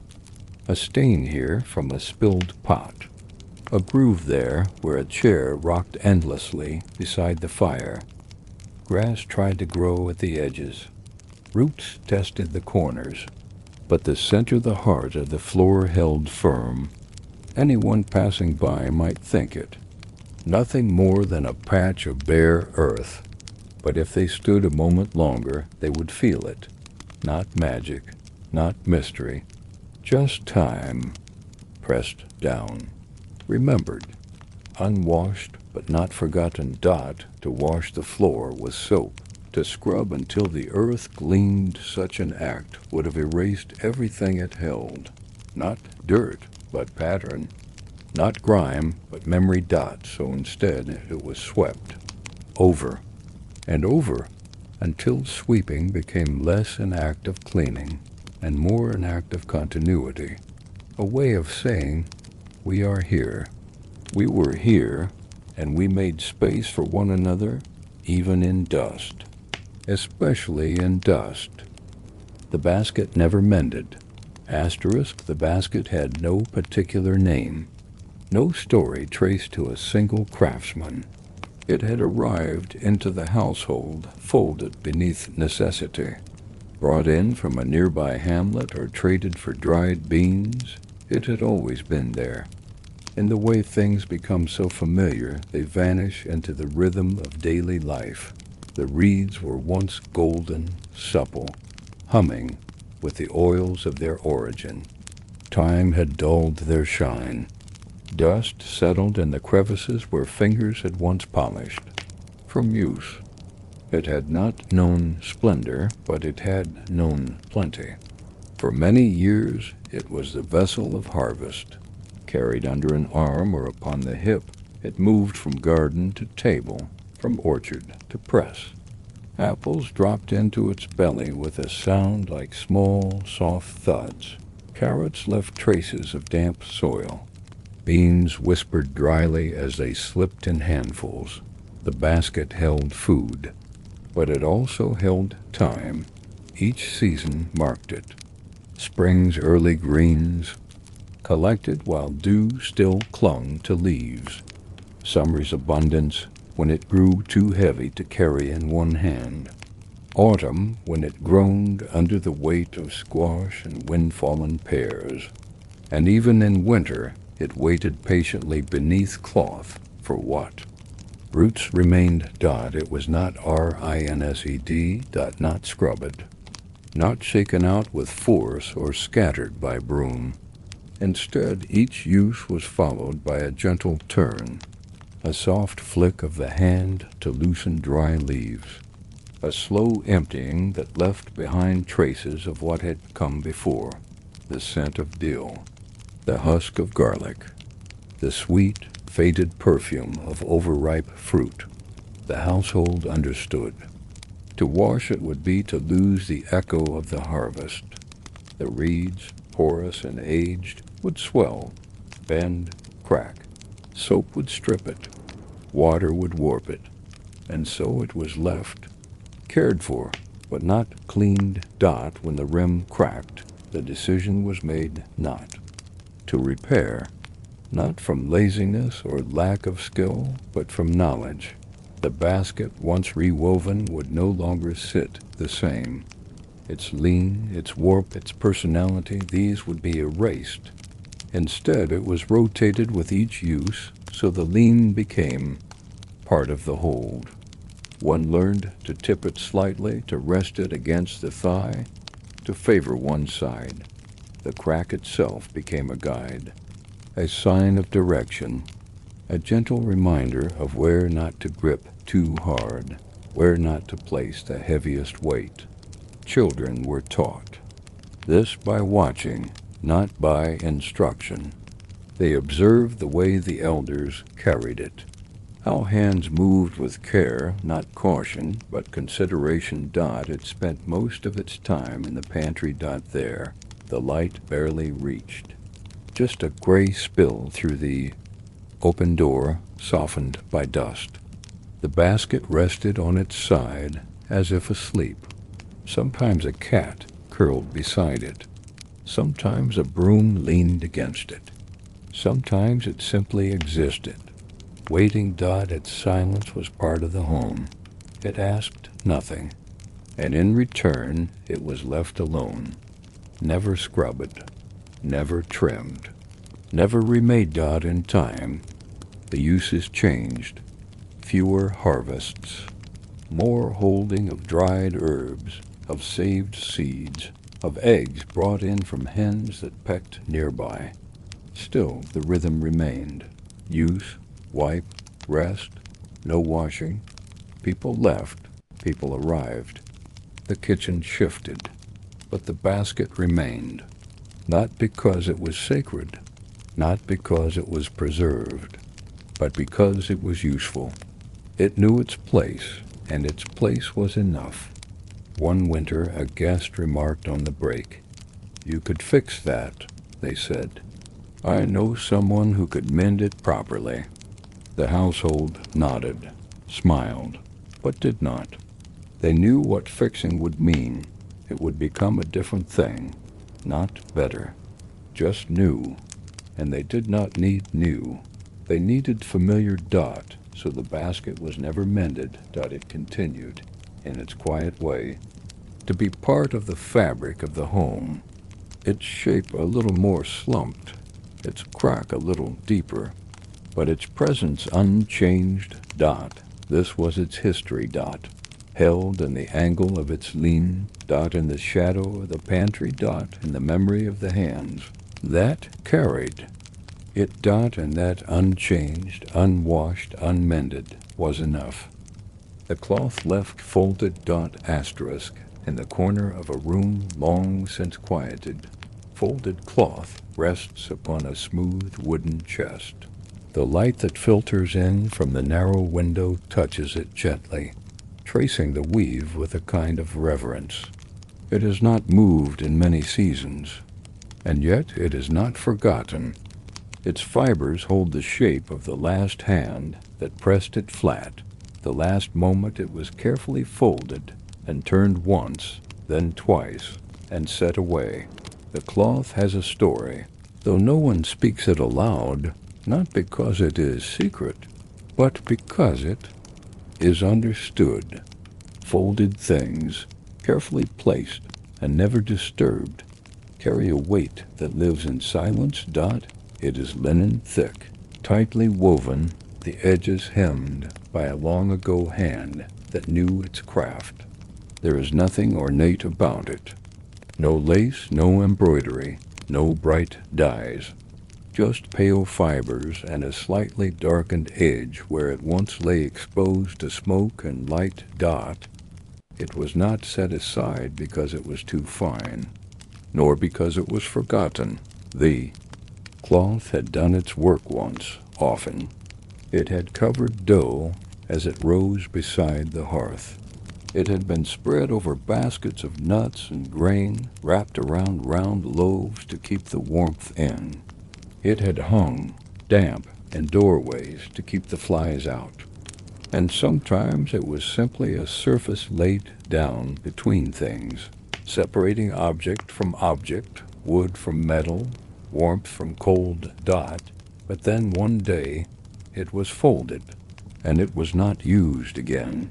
A stain here from a spilled pot, a groove there where a chair rocked endlessly beside the fire. Grass tried to grow at the edges. Roots tested the corners, but the center, the heart of the floor held firm. Anyone passing by might think it. Nothing more than a patch of bare earth. But if they stood a moment longer, they would feel it. Not magic, not mystery, just time, pressed down, remembered, unwashed but not forgotten. To wash the floor with soap, to scrub until the earth gleamed. Such an act would have erased everything it held. Not dirt, but pattern. Not grime, but memory. So instead it was swept over and over until sweeping became less an act of cleaning and more an act of continuity, a way of saying, we are here, we were here, and we made space for one another, even in dust, especially in dust. The basket never mended. The basket had no particular name, no story traced to a single craftsman. It had arrived into the household, folded beneath necessity, brought in from a nearby hamlet or traded for dried beans. It had always been there. In the way things become so familiar, they vanish into the rhythm of daily life. The reeds were once golden, supple, humming with the oils of their origin. Time had dulled their shine. Dust settled in the crevices where fingers had once polished. From use. It had not known splendor, but it had known plenty. For many years it was the vessel of harvest. Carried under an arm or upon the hip, it moved from garden to table, from orchard to press. Apples dropped into its belly with a sound like small, soft thuds. Carrots left traces of damp soil. Beans whispered dryly as they slipped in handfuls. The basket held food, but it also held time. Each season marked it. Spring's early greens, collected while dew still clung to leaves. Summer's abundance, when it grew too heavy to carry in one hand. Autumn, when it groaned under the weight of squash and wind-fallen pears. And even in winter, it waited patiently beneath cloth. For what? Roots remained. It was not rinsed. Not scrubbed. Not shaken out with force or scattered by broom. Instead, each use was followed by a gentle turn, a soft flick of the hand to loosen dry leaves, a slow emptying that left behind traces of what had come before, the scent of dill, the husk of garlic, the sweet, faded perfume of overripe fruit. The household understood. To wash it would be to lose the echo of the harvest. The reeds, porous and aged, would swell, bend, crack. Soap would strip it. Water would warp it. And so it was left, cared for, but not cleaned. When the rim cracked, the decision was made not to repair, not from laziness or lack of skill, but from knowledge. The basket, once rewoven, would no longer sit the same. Its lean, its warp, its personality, these would be erased. Instead, it was rotated with each use, so the lean became part of the hold. One learned to tip it slightly, to rest it against the thigh, to favor one side. The crack itself became a guide, a sign of direction, a gentle reminder of where not to grip too hard, where not to place the heaviest weight. Children were taught this by watching, not by instruction. They observed the way the elders carried it, How hands moved with care, not caution, but consideration. Had spent most of its time in the pantry. There, the light barely reached. Just a gray spill through the open door, softened by dust. The basket rested on its side, as if asleep. Sometimes a cat curled beside it. Sometimes a broom leaned against it. Sometimes it simply existed, waiting. Its silence was part of the home. It asked nothing, and in return it was left alone. Never scrubbed, never trimmed, never remade. In time, the uses changed. Fewer harvests, more holding of dried herbs, of saved seeds, of eggs brought in from hens that pecked nearby. Still the rhythm remained. Use, wipe, rest, no washing. People left, people arrived. The kitchen shifted, but the basket remained. Not because it was sacred, not because it was preserved, but because it was useful. It knew its place, and its place was enough. One winter a guest remarked on the break. "You could fix that," they said. "I know someone who could mend it properly." The household nodded, smiled, but did not. They knew what fixing would mean. It would become a different thing, not better, just new. And they did not need new. They needed familiar. So the basket was never mended. It continued, in its quiet way, to be part of the fabric of the home. Its shape a little more slumped, its crack a little deeper, but its presence unchanged. This was its history. Held in the angle of its lean. In the shadow of the pantry. In the memory of the hands. That carried. It. And that unchanged, unwashed, unmended was enough. The cloth left folded. Asterisk in the corner of a room long since quieted. Folded cloth rests upon a smooth wooden chest. The light that filters in from the narrow window touches it gently, tracing the weave with a kind of reverence. It has not moved in many seasons, and yet it is not forgotten. Its fibers hold the shape of the last hand that pressed it flat, the last moment it was carefully folded and turned once, then twice, and set away. The cloth has a story, though no one speaks it aloud, not because it is secret, but because it is understood. Folded things, carefully placed and never disturbed, carry a weight that lives in silence. It is linen thick, tightly woven, the edges hemmed by a long-ago hand that knew its craft. There is nothing ornate about it. No lace, no embroidery, no bright dyes. Just pale fibers and a slightly darkened edge where it once lay exposed to smoke and light. It was not set aside because it was too fine, nor because it was forgotten. The cloth had done its work once, often. It had covered dough as it rose beside the hearth. It had been spread over baskets of nuts and grain, wrapped around round loaves to keep the warmth in. It had hung, damp, in doorways to keep the flies out. And sometimes it was simply a surface laid down between things, separating object from object, wood from metal, warmth from cold. But then one day it was folded, and it was not used again.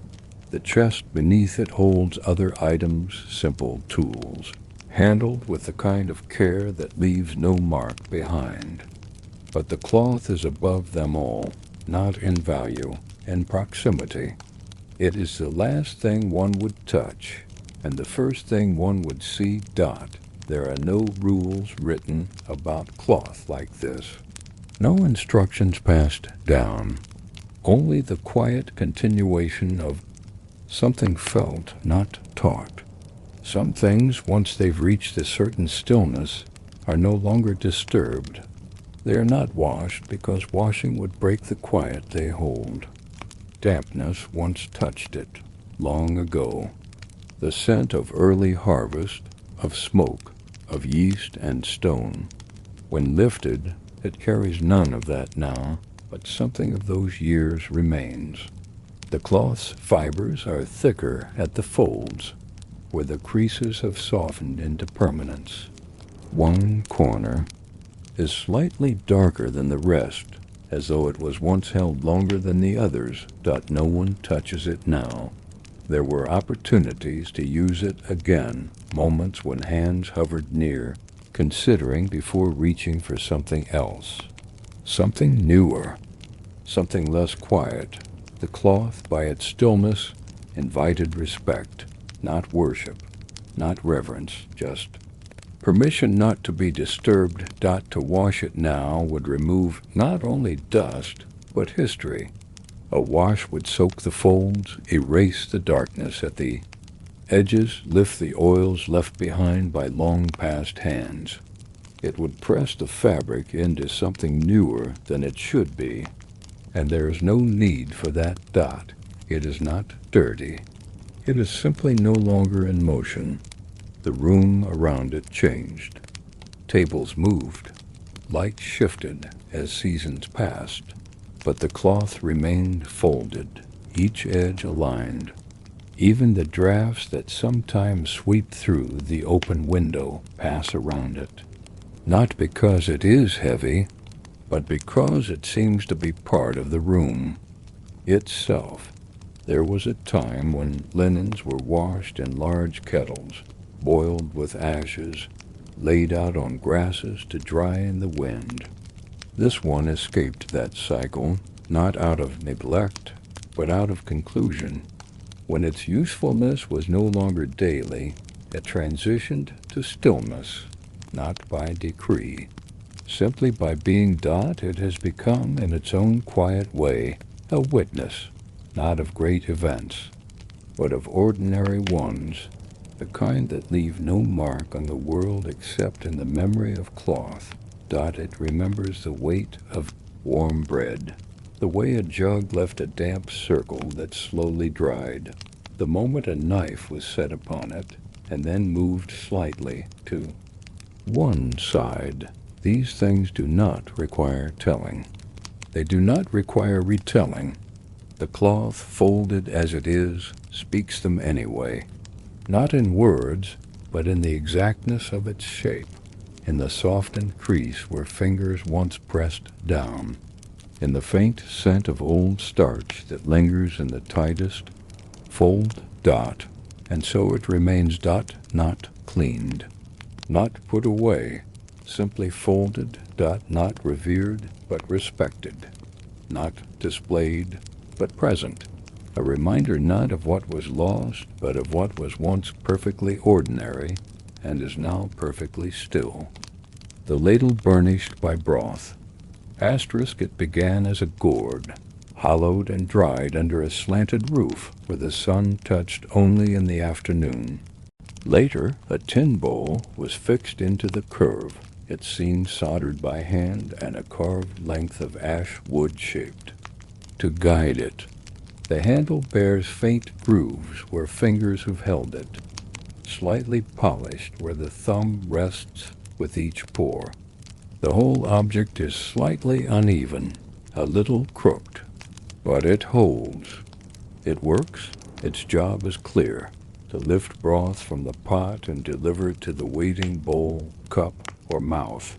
The chest beneath it holds other items, simple tools, handled with the kind of care that leaves no mark behind. But the cloth is above them all, not in value, in proximity. It is the last thing one would touch, and the first thing one would see. There are no rules written about cloth like this. No instructions passed down. Only the quiet continuation of something felt, not taught. Some things, once they've reached a certain stillness, are no longer disturbed. They are not washed because washing would break the quiet they hold. dampness once touched it, long ago. The scent of early harvest, of smoke, of yeast and stone. When lifted, it carries none of that now, but something of those years remains. The cloth's fibers are thicker at the folds, where the creases have softened into permanence. One corner is slightly darker than the rest, as though it was once held longer than the others. No one touches it now. There were opportunities to use it again, moments when hands hovered near, considering before reaching for something else. Something newer, something less quiet. The cloth, by its stillness, invited respect, not worship, not reverence, just permission not to be disturbed. To wash it now would remove not only dust, but history. A wash would soak the folds, erase the darkness at the edges, lift the oils left behind by long past hands. It would press the fabric into something newer than it should be, and there is no need for that. It is not dirty. It is simply no longer in motion. The room around it changed. Tables moved. Light shifted as seasons passed, but the cloth remained folded, each edge aligned. Even the drafts that sometimes sweep through the open window pass around it. Not because it is heavy, but because it seems to be part of the room itself. There was a time when linens were washed in large kettles, boiled with ashes, laid out on grasses to dry in the wind. This one escaped that cycle, not out of neglect, but out of conclusion. When its usefulness was no longer daily, it transitioned to stillness, not by decree. Simply by being. It has become, in its own quiet way, a witness, not of great events, but of ordinary ones, the kind that leave no mark on the world except in the memory of cloth. It remembers the weight of warm bread, the way a jug left a damp circle that slowly dried, the moment a knife was set upon it and then moved slightly to one side. These things do not require telling. They do not require retelling. The cloth, folded as it is, speaks them anyway, not in words, but in the exactness of its shape, in the softened crease where fingers once pressed down, in the faint scent of old starch that lingers in the tightest fold. And so it remains. Not cleaned, not put away, simply folded. Not revered, but respected, not displayed, but present. A reminder not of what was lost, but of what was once perfectly ordinary and is now perfectly still. The ladle burnished by broth. It began as a gourd, hollowed and dried under a slanted roof where the sun touched only in the afternoon. Later, a tin bowl was fixed into the curve, its seam soldered by hand and a carved length of ash wood shaped to guide it. The handle bears faint grooves where fingers have held it, slightly polished where the thumb rests with each pour. The whole object is slightly uneven, a little crooked, but it holds. It works. Its job is clear: to lift broth from the pot and deliver it to the waiting bowl, cup, or mouth.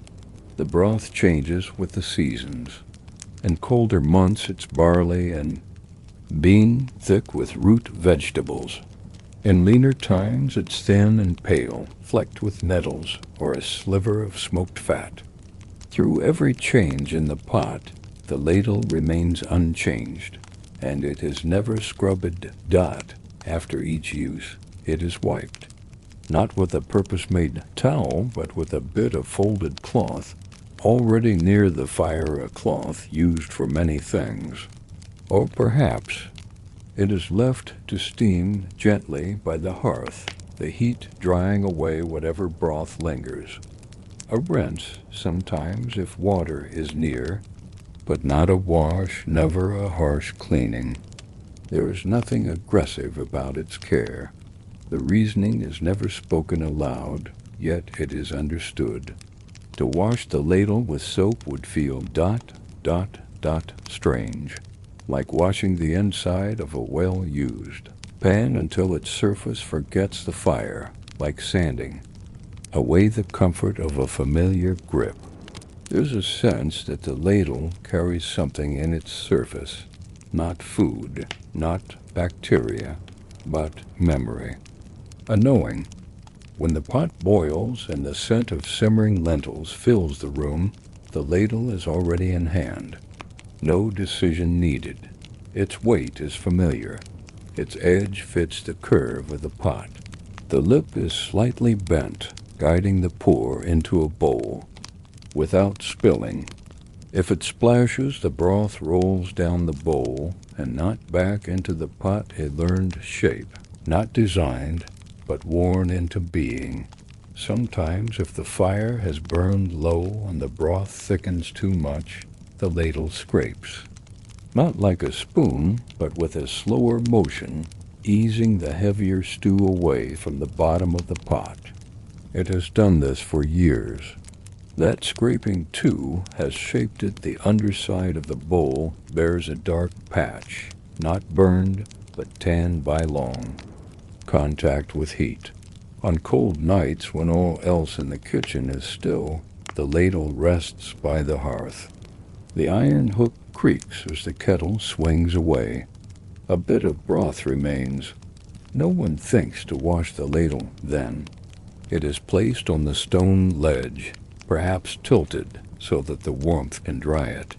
The broth changes with the seasons. In colder months it's barley and bean, thick with root vegetables. In leaner times it's thin and pale, flecked with nettles or a sliver of smoked fat. Through every change in the pot, the ladle remains unchanged, and it is never scrubbed. After each use, it is wiped, not with a purpose-made towel, but with a bit of folded cloth, already near the fire, a cloth used for many things. Or perhaps it is left to steam gently by the hearth, the heat drying away whatever broth lingers. A rinse sometimes if water is near, but not a wash, never a harsh cleaning. There is nothing aggressive about its care. The reasoning is never spoken aloud, yet it is understood. To wash the ladle with soap would feel ... strange, like washing the inside of a well-used pan until its surface forgets the fire, like sanding away the comfort of a familiar grip. There's a sense that the ladle carries something in its surface, not food, not bacteria, but memory. A knowing. When the pot boils and the scent of simmering lentils fills the room, the ladle is already in hand. No decision needed. Its weight is familiar. Its edge fits the curve of the pot. The lip is slightly bent, guiding the pour into a bowl, without spilling. If it splashes, the broth rolls down the bowl and not back into the pot a learned shape, not designed, but worn into being. Sometimes, if the fire has burned low and the broth thickens too much, the ladle scrapes. Not like a spoon, but with a slower motion, easing the heavier stew away from the bottom of the pot. It has done this for years. That scraping, too, has shaped it. The underside of the bowl bears a dark patch, not burned, but tanned by long contact with heat. On cold nights, when all else in the kitchen is still, the ladle rests by the hearth. The iron hook creaks as the kettle swings away. A bit of broth remains. No one thinks to wash the ladle then. It is placed on the stone ledge, perhaps tilted so that the warmth can dry it.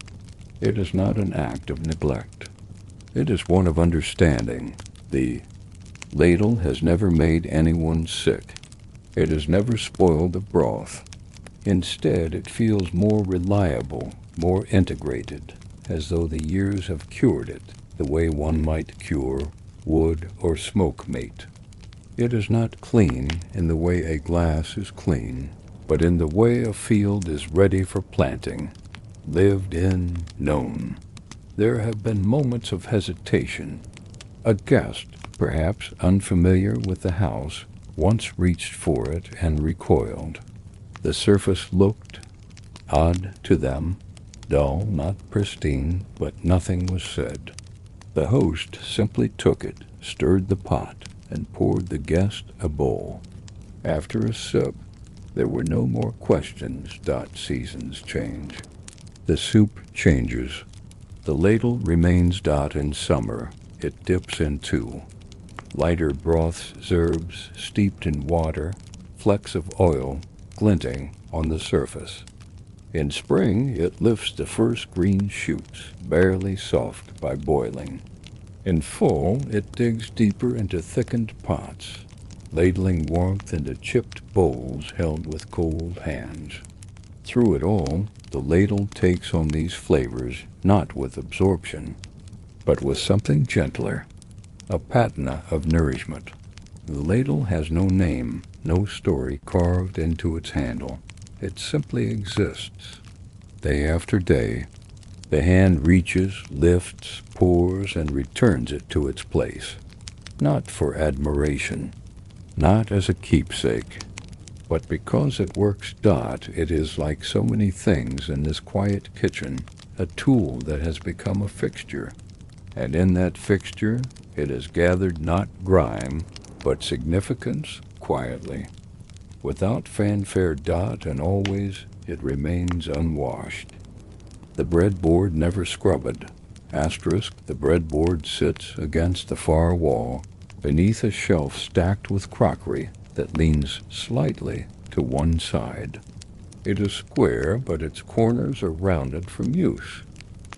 It is not an act of neglect. It is one of understanding. The ladle has never made anyone sick. It has never spoiled the broth. Instead, it feels more reliable, more integrated, as though the years have cured it, the way one might cure wood or smoke mate. It is not clean in the way a glass is clean, but in the way a field is ready for planting, lived in, known. There have been moments of hesitation. A guest, perhaps unfamiliar with the house, once reached for it and recoiled. The surface looked odd to them, dull, not pristine, but nothing was said. The host simply took it, stirred the pot, and poured the guest a bowl. After a sip, there were no more questions. Seasons change. The soup changes. The ladle remains. In summer, it dips into lighter broths, herbs steeped in water, flecks of oil glinting on the surface. In spring, it lifts the first green shoots, barely soft by boiling. In fall, it digs deeper into thickened pots, ladling warmth into chipped bowls held with cold hands. Through it all, the ladle takes on these flavors not with absorption, but with something gentler, a patina of nourishment. The ladle has no name, no story carved into its handle. It simply exists. Day after day, the hand reaches, lifts, pours, and returns it to its place, not for admiration, not as a keepsake, but because it works. It is like so many things in this quiet kitchen, a tool that has become a fixture, and in that fixture it has gathered not grime, but significance quietly, without fanfare. And always it remains unwashed. The breadboard never scrubbed. The breadboard sits against the far wall, beneath a shelf stacked with crockery that leans slightly to one side. It is square, but its corners are rounded from use.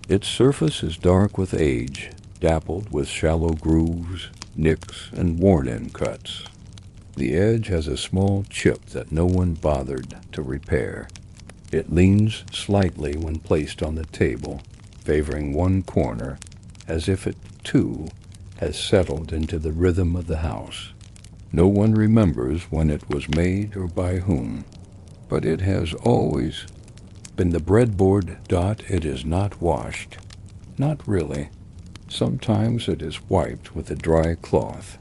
Its surface is dark with age, dappled with shallow grooves, nicks, and worn-in cuts. The edge has a small chip that no one bothered to repair. It leans slightly when placed on the table, favoring one corner, as if it, too, has settled into the rhythm of the house. No one remembers when it was made or by whom, but it has always been the breadboard. It is not washed. Not really. Sometimes it is wiped with a dry cloth,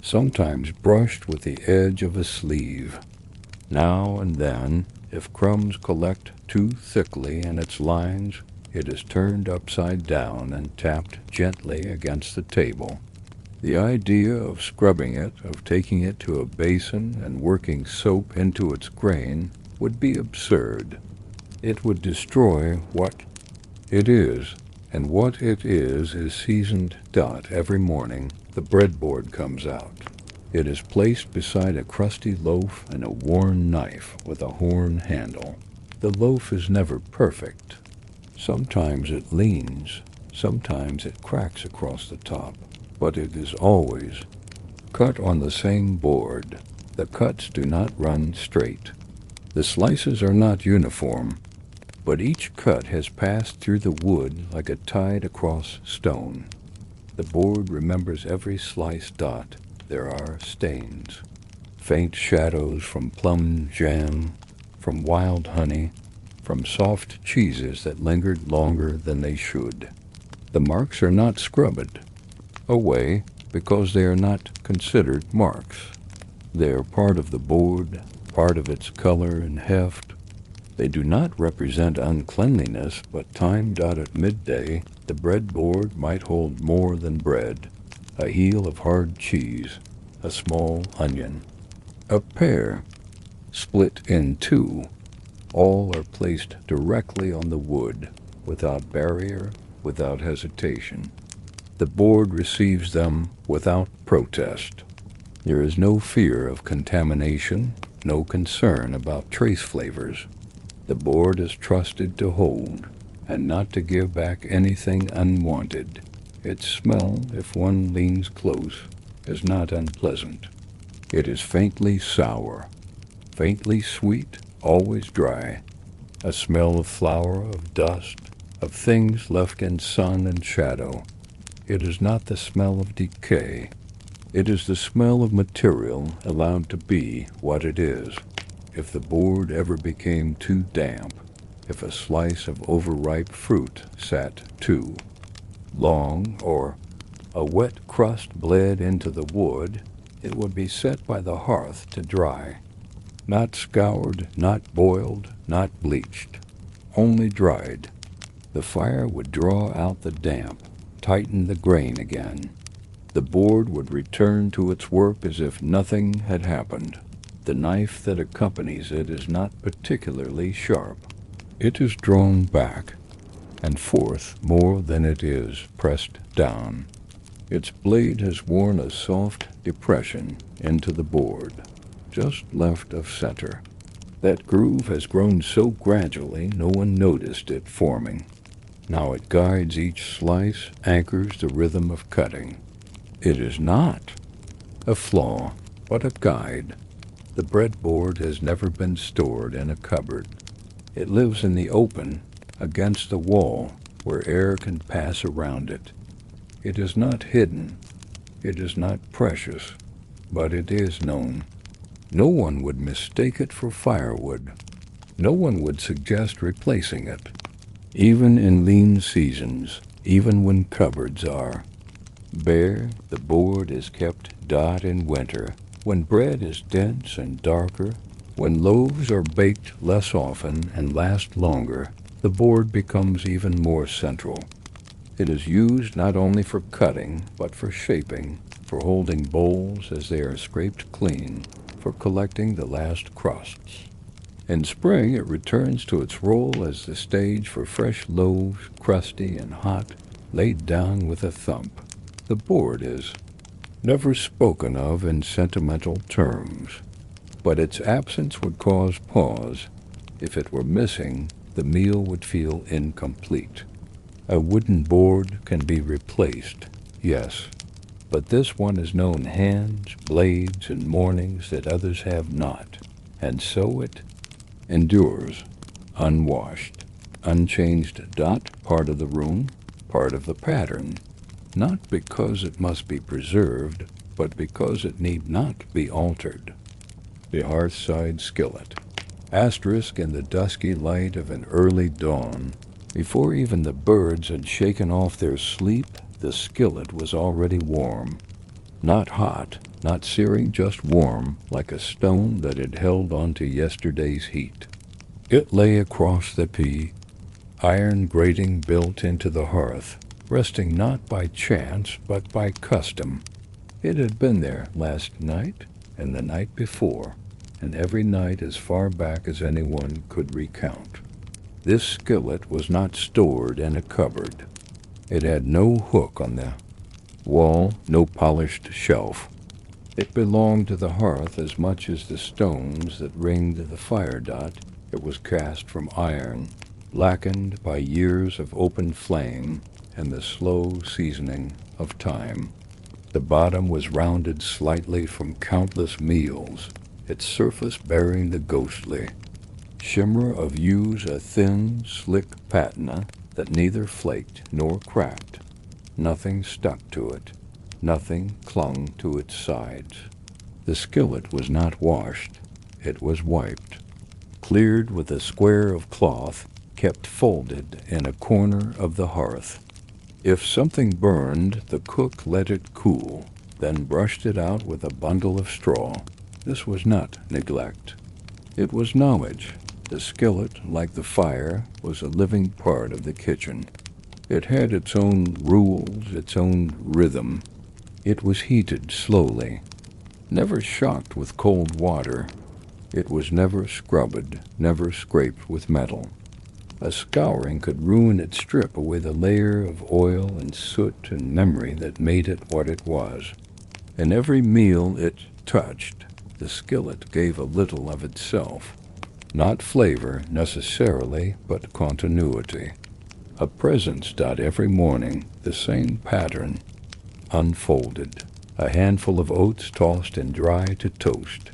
sometimes brushed with the edge of a sleeve. Now and then, if crumbs collect too thickly in its lines, it is turned upside down and tapped gently against the table. The idea of scrubbing it, of taking it to a basin and working soap into its grain, would be absurd. It would destroy what it is, and what it is seasoned. Every morning the breadboard comes out. It is placed beside a crusty loaf and a worn knife with a horn handle. The loaf is never perfect. Sometimes it leans, sometimes it cracks across the top, but it is always cut on the same board. The cuts do not run straight. The slices are not uniform, but each cut has passed through the wood like a tide across stone. The board remembers every slice. There are stains, faint shadows from plum jam, from wild honey, from soft cheeses that lingered longer than they should. The marks are not scrubbed away because they are not considered marks. They are part of the board, part of its color and heft. They do not represent uncleanliness, but time. At midday, the breadboard might hold more than bread, a heel of hard cheese, a small onion, a pear, split in two. All are placed directly on the wood, without barrier, without hesitation. The board receives them without protest. There is no fear of contamination, no concern about trace flavors. The board is trusted to hold, and not to give back anything unwanted. Its smell, if one leans close, is not unpleasant. It is faintly sour, faintly sweet, always dry, a smell of flour, of dust, of things left in sun and shadow. It is not the smell of decay. It is the smell of material allowed to be what it is. If the board ever became too damp, if a slice of overripe fruit sat too long, or a wet crust bled into the wood, it would be set by the hearth to dry. Not scoured, not boiled, not bleached, only dried. The fire would draw out the damp, tighten the grain again. The board would return to its work as if nothing had happened. The knife that accompanies it is not particularly sharp. It is drawn back and forth more than it is pressed down. Its blade has worn a soft depression into the board, just left of center. That groove has grown so gradually no one noticed it forming. Now it guides each slice, anchors the rhythm of cutting. It is not a flaw, but a guide. The breadboard has never been stored in a cupboard. It lives in the open, against the wall, where air can pass around it. It is not hidden. It is not precious, but it is known. No one would mistake it for firewood. No one would suggest replacing it. Even in lean seasons, even when cupboards are bare, the board is kept. In winter, when bread is dense and darker, when loaves are baked less often and last longer, the board becomes even more central. It is used not only for cutting, but for shaping, for holding bowls as they are scraped clean, for collecting the last crusts. In spring it returns to its role as the stage for fresh loaves, crusty and hot, laid down with a thump. The board is never spoken of in sentimental terms, but its absence would cause pause. If it were missing, the meal would feel incomplete. A wooden board can be replaced, yes, but this one has known hands, blades, and mornings that others have not, and so it endures, unwashed, unchanged. Part of the room, part of the pattern, not because it must be preserved, but because it need not be altered. The hearthside skillet, asterisk in the dusky light of an early dawn, before even the birds had shaken off their sleep, The skillet was already warm. Not hot, not searing, just warm, like a stone that had held onto yesterday's heat. It lay across the pea, iron grating built into the hearth, resting not by chance but by custom. It had been there last night and the night before, and every night as far back as anyone could recount. This skillet was not stored in a cupboard. It had no hook on the wall, no polished shelf. It belonged to the hearth as much as the stones that ringed the fire dot. It was cast from iron, blackened by years of open flame and the slow seasoning of time. The bottom was rounded slightly from countless meals, its surface bearing the ghostly shimmer of use, a thin, slick patina that neither flaked nor cracked. Nothing stuck to it. Nothing clung to its sides. The skillet was not washed. It was wiped, cleared with a square of cloth kept folded in a corner of the hearth. If something burned, the cook let it cool, then brushed it out with a bundle of straw. This was not neglect. It was knowledge. The skillet, like the fire, was a living part of the kitchen. It had its own rules, its own rhythm. It was heated slowly, never shocked with cold water. It was never scrubbed, never scraped with metal. A scouring could ruin it, strip away the layer of oil and soot and memory that made it what it was. In every meal it touched, the skillet gave a little of itself. Not flavor necessarily, but continuity. A presence dot every morning, the same pattern, unfolded. A handful of oats tossed in dry to toast.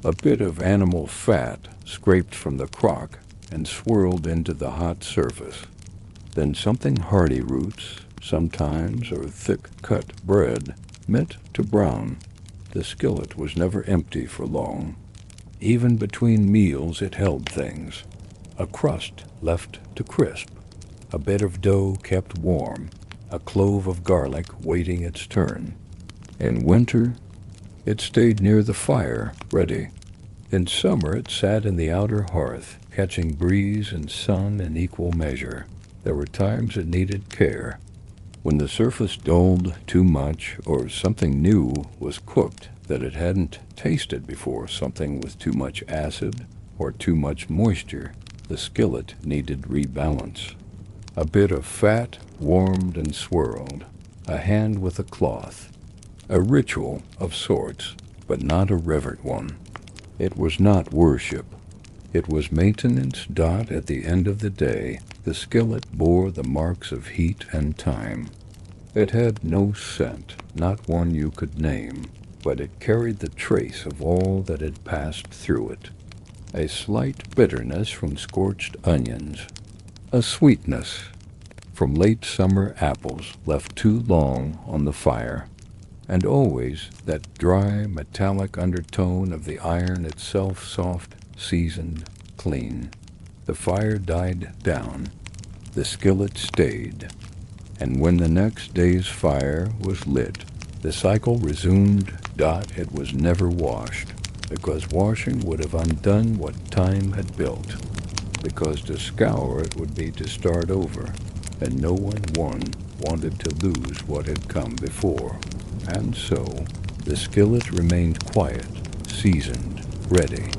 A bit of animal fat scraped from the crock and swirled into the hot surface. Then something hearty roots, sometimes, or thick-cut bread, meant to brown. The skillet was never empty for long. Even between meals it held things. A crust left to crisp. A bit of dough kept warm. A clove of garlic waiting its turn. In winter, it stayed near the fire, ready. In summer, it sat in the outer hearth, catching breeze and sun in equal measure. There were times it needed care. When the surface dulled too much, or something new was cooked that it hadn't tasted before, something with too much acid or too much moisture, the skillet needed rebalance. A bit of fat warmed and swirled, a hand with a cloth, a ritual of sorts, but not a reverent one. It was not worship. It was maintenance. At the end of the day, the skillet bore the marks of heat and time. It had no scent, not one you could name, but it carried the trace of all that had passed through it. A slight bitterness from scorched onions, a sweetness from late summer apples left too long on the fire, and always that dry, metallic undertone of the iron itself, soft, seasoned, clean. The fire died down. The skillet stayed. And when the next day's fire was lit, the cycle resumed. It was never washed, because washing would have undone what time had built, because to scour it would be to start over, and no one wanted to lose what had come before. And so, the skillet remained quiet, seasoned, ready,